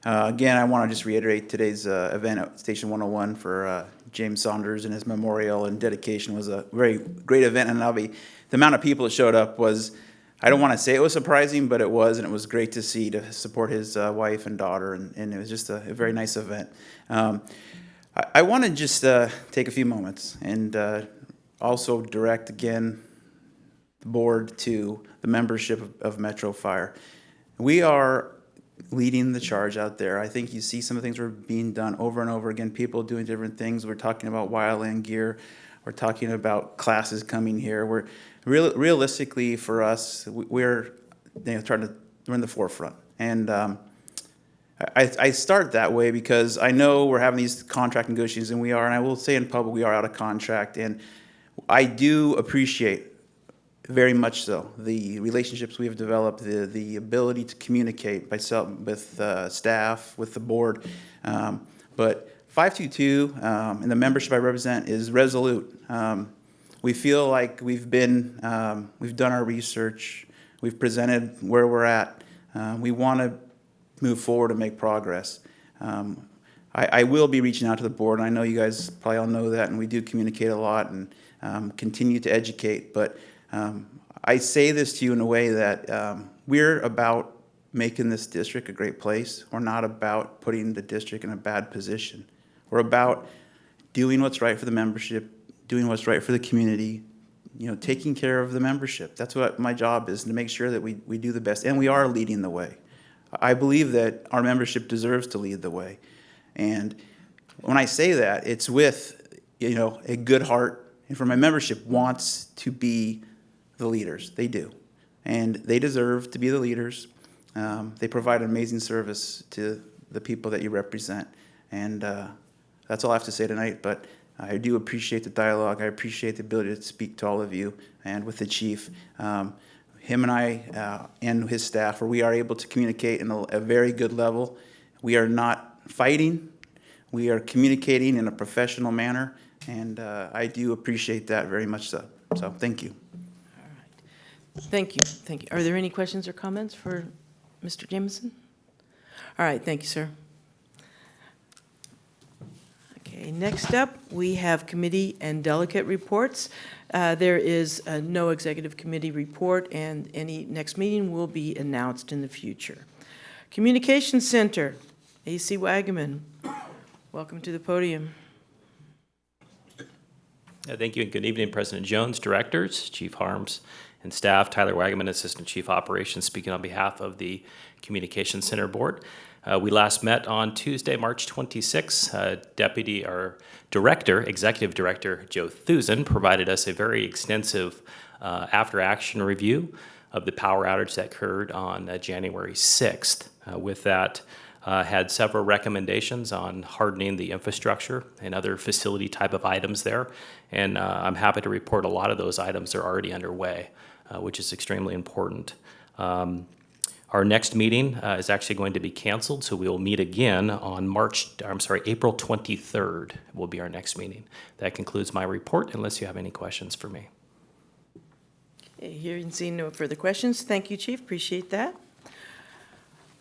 Again, I want to just reiterate today's event at Station 101 for James Saunders and his memorial and dedication was a very great event, and the amount of people that showed up was, I don't want to say it was surprising, but it was, and it was great to see, to support his wife and daughter, and it was just a very nice event. I want to just take a few moments and also direct again the board to the membership of Metro Fire. We are leading the charge out there. I think you see some of the things that are being done over and over again, people doing different things. We're talking about Wildland gear. We're talking about classes coming here. We're realistically for us, we're we're in the forefront. And I start that way because I know we're having these contract negotiations, and I will say in public, we are out of contract. And I do appreciate very much so the relationships we have developed, the ability to communicate with staff, with the board. But 522 and the membership I represent is resolute. We feel like we've done our research, we've presented where we're at. We want to move forward and make progress. I will be reaching out to the board, and I know you guys probably all know that, and we do communicate a lot and continue to educate. But I say this to you in a way that we're about making this district a great place. We're not about putting the district in a bad position. We're about doing what's right for the membership, doing what's right for the community, taking care of the membership. That's what my job is, to make sure that we do the best, and we are leading the way. I believe that our membership deserves to lead the way. And when I say that, it's with, a good heart, and for my membership wants to be the leaders. They do. And they deserve to be the leaders. They provide an amazing service to the people that you represent. And that's all I have to say tonight, but I do appreciate the dialogue. I appreciate the ability to speak to all of you and with the chief. Him and I and his staff, where we are able to communicate in a very good level. We are not fighting. We are communicating in a professional manner, and I do appreciate that very much so. So thank you. All right. Thank you. Thank you. Are there any questions or comments for Mr. Jameson? All right. Thank you, sir. Okay, next up, we have committee and delegate reports. There is no executive committee report, and any next meeting will be announced in the future. Communications Center, A.C. Wagaman, welcome to the podium. Thank you, and good evening, President Jones, directors, Chief Harms, and staff. Tyler Wagaman, Assistant Chief Operations, speaking on behalf of the Communications Center Board. We last met on Tuesday, March 26. Executive Director Joe Thusen provided us a very extensive after-action review of the power outage that occurred on January 6th. With that, had several recommendations on hardening the infrastructure and other facility type of items there. And I'm happy to report a lot of those items are already underway, which is extremely important. Our next meeting is actually going to be canceled, so we will meet again on April 23rd will be our next meeting. That concludes my report, unless you have any questions for me. Okay, hearing and seeing no further questions. Thank you, Chief. Appreciate that.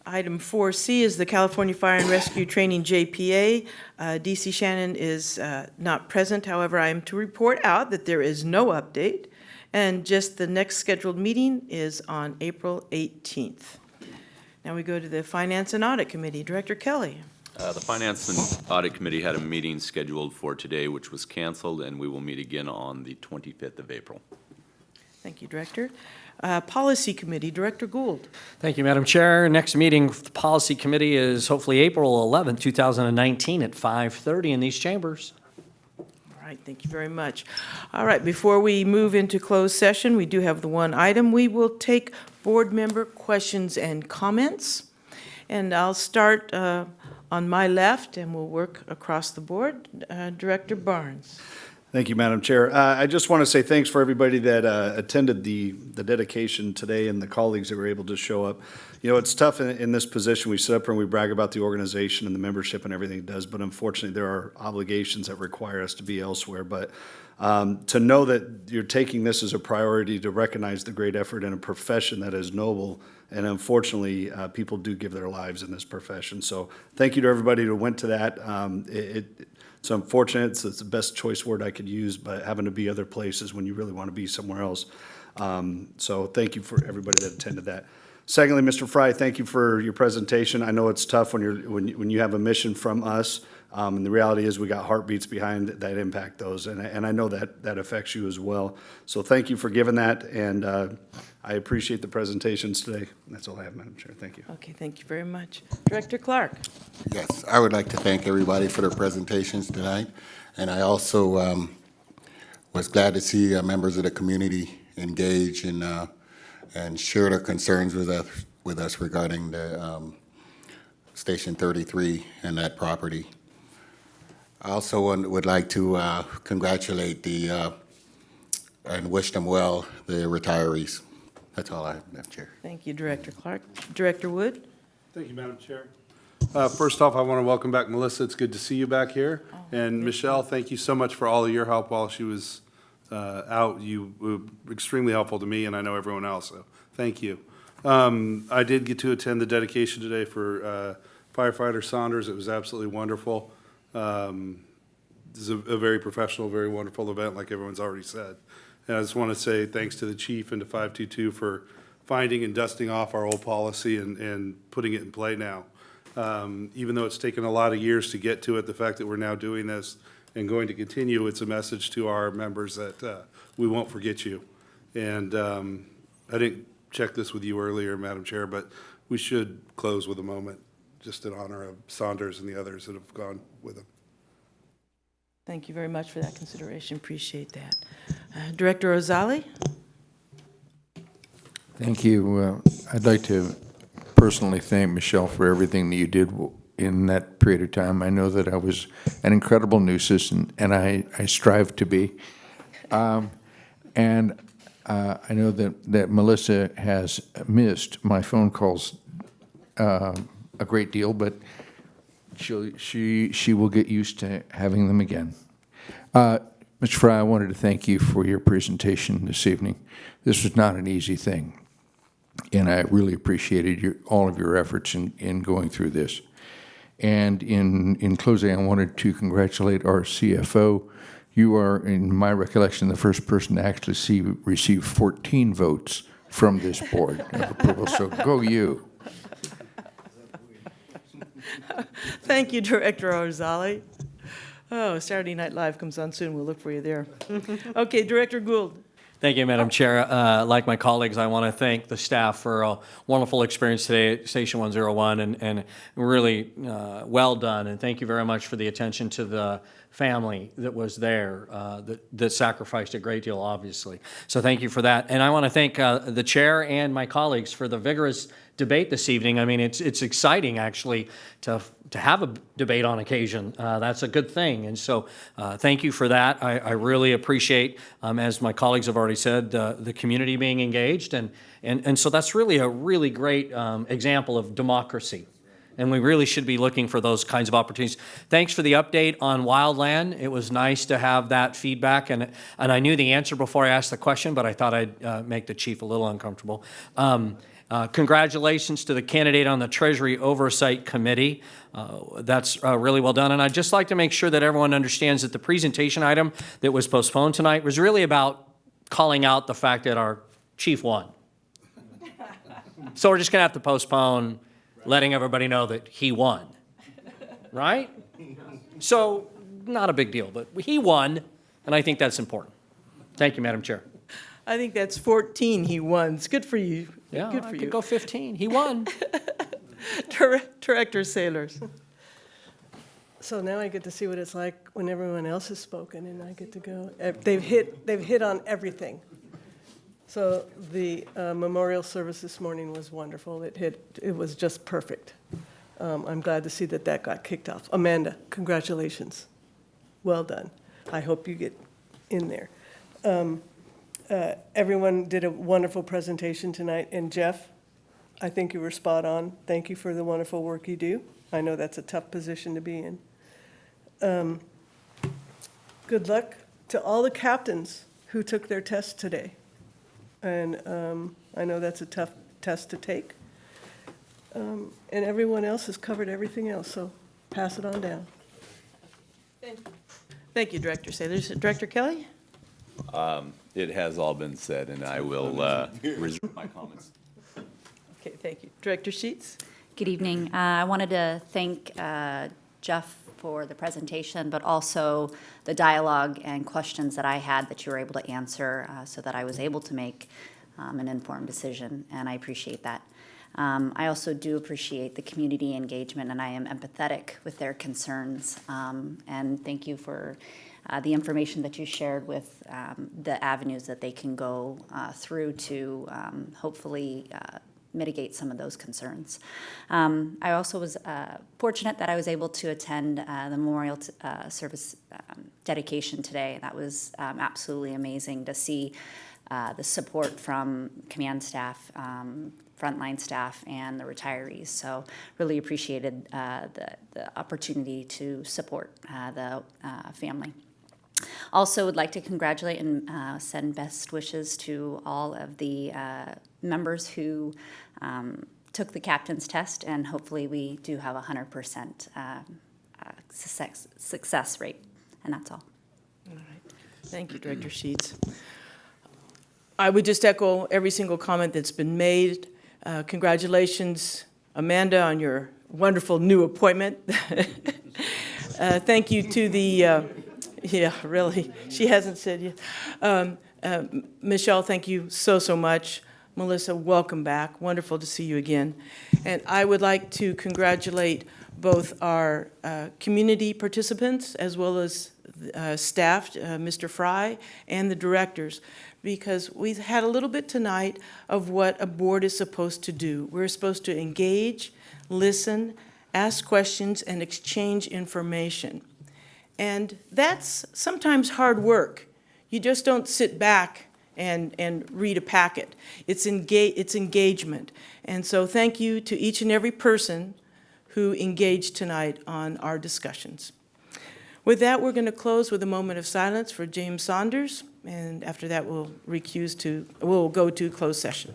Item 4C is the California Fire and Rescue Training JPA. DC Shannon is not present. However, I am to report out that there is no update, and just the next scheduled meeting is on April 18th. Now we go to the Finance and Audit Committee. Director Kelly. The Finance and Audit Committee had a meeting scheduled for today, which was canceled, and we will meet again on the 25th of April. Thank you, Director. Policy Committee, Director Gould. Thank you, Madam Chair. Next meeting for the Policy Committee is hopefully April 11th, 2019 at 5:30 in these chambers. All right, thank you very much. All right, before we move into closed session, we do have the one item. We will take board member questions and comments. And I'll start on my left, and we'll work across the board. Director Barnes. Thank you, Madam Chair. I just want to say thanks for everybody that attended the dedication today and the colleagues that were able to show up. You know, it's tough in this position. We sit up here and we brag about the organization and the membership and everything it does, but unfortunately there are obligations that require us to be elsewhere. But to know that you're taking this as a priority to recognize the great effort in a profession that is noble, and unfortunately, people do give their lives in this profession. So thank you to everybody who went to that. It's unfortunate, it's the best choice word I could use, but having to be other places when you really want to be somewhere else. So thank you for everybody that attended that. Secondly, Mr. Fry, thank you for your presentation. I know it's tough when you have a mission from us, and the reality is we got heartbeats behind that impact those, and I know that affects you as well. So thank you for giving that, and I appreciate the presentations today. That's all I have, Madam Chair. Thank you. Okay, thank you very much. Director Clark. Yes, I would like to thank everybody for their presentations tonight, and I also was glad to see members of the community engage and share their concerns with us regarding the Station 33 and that property. I also would like to congratulate and wish them well, the retirees. That's all I have, Madam Chair. Thank you, Director Clark. Director Wood. Thank you, Madam Chair. First off, I want to welcome back Melissa. It's good to see you back here. And Michelle, thank you so much for all of your help while she was out. You were extremely helpful to me, and I know everyone else, so thank you. I did get to attend the dedication today for firefighter Saunders. It was absolutely wonderful. This is a very professional, very wonderful event, like everyone's already said. And I just want to say thanks to the chief and to 522 for finding and dusting off our old policy and putting it in play now. Even though it's taken a lot of years to get to it, the fact that we're now doing this and going to continue, it's a message to our members that we won't forget you. And I didn't check this with you earlier, Madam Chair, but we should close with a moment just in honor of Saunders and the others that have gone with him. Thank you very much for that consideration. Appreciate that. Director Ozali. Thank you. I'd like to personally thank Michelle for everything that you did in that period of time. I know that I was an incredible nuisance, and I strive to be. And I know that Melissa has missed my phone calls a great deal, but she will get used to having them again. Mr. Fry, I wanted to thank you for your presentation this evening. This was not an easy thing, and I really appreciated all of your efforts in going through this. And in closing, I wanted to congratulate our CFO. You are, in my recollection, the first person to actually receive 14 votes from this board of approval, so go you. Thank you, Director Ozali. Oh, Saturday Night Live comes on soon. We'll look for you there. Okay, Director Gould. Thank you, Madam Chair. Like my colleagues, I want to thank the staff for a wonderful experience today at Station 101, and really well done. And thank you very much for the attention to the family that was there, that sacrificed a great deal, obviously. So thank you for that. And I want to thank the chair and my colleagues for the vigorous debate this evening. I mean, it's exciting, actually, to have a debate on occasion. That's a good thing. And so thank you for that. I really appreciate, as my colleagues have already said, the community being engaged. And so that's really a really great example of democracy. And we really should be looking for those kinds of opportunities. Thanks for the update on Wildland. It was nice to have that feedback. And I knew the answer before I asked the question, but I thought I'd make the chief a little uncomfortable. Congratulations to the candidate on the Treasury Oversight Committee. That's really well done. And I'd just like to make sure that everyone understands that the presentation item that was postponed tonight was really about calling out the fact that our chief won. So we're just going to have to postpone letting everybody know that he won, right? So not a big deal, but he won, and I think that's important. Thank you, Madam Chair. I think that's 14 he won. It's good for you. Yeah, good I for could you. go 15. He won. Director Sailors. So now I get to see what it's like when everyone else has spoken and I get to go. They've hit on everything. So the memorial service this morning was wonderful. It was just perfect. I'm glad to see that got kicked off. Amanda, congratulations. Well done. I hope you get in there. Everyone did a wonderful presentation tonight, and Jeff, I think you were spot on. Thank you for the wonderful work you do. I know that's a tough position to be in. Good luck to all the captains who took their test today. And I know that's a tough test to take. And everyone else has covered everything else, so pass it on down. Thank you, Director Saylors. Director Kelly? It has all been said, and I will reserve my comments. Okay, thank you. Director Sheets? Good evening. I wanted to thank Jeff for the presentation, but also the dialogue and questions that I had that you were able to answer so that I was able to make an informed decision, and I appreciate that. I also do appreciate the community engagement, and I am empathetic with their concerns. And thank you for the information that you shared with the avenues that they can go through to hopefully mitigate some of those concerns. I also was fortunate that I was able to attend the memorial service dedication today. That was absolutely amazing to see the support from command staff, frontline staff, and the retirees. So really appreciated the opportunity to support the family. Also would like to congratulate and send best wishes to all of the members who took the captain's test, and hopefully we do have a 100% success rate, and that's all. All right. Thank you, Director Sheets. I would just echo every single comment that's been made. Congratulations, Amanda, on your wonderful new appointment. Thank you to the, yeah, really, she hasn't said yet. Michelle, thank you so much. Melissa, welcome back. Wonderful to see you again. And I would like to congratulate both our community participants as well as staff, Mr. Fry, and the directors, because we've had a little bit tonight of what a board is supposed to do. We're supposed to engage, listen, ask questions, and exchange information. And that's sometimes hard work. You just don't sit back and read a packet. It's engagement. And so thank you to each and every person who engaged tonight on our discussions. With that, we're going to close with a moment of silence for James Saunders, and after that we'll go to closed session.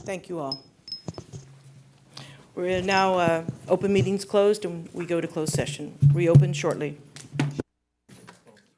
Thank you all. We're now, open meetings closed, and we go to closed session. Reopen shortly.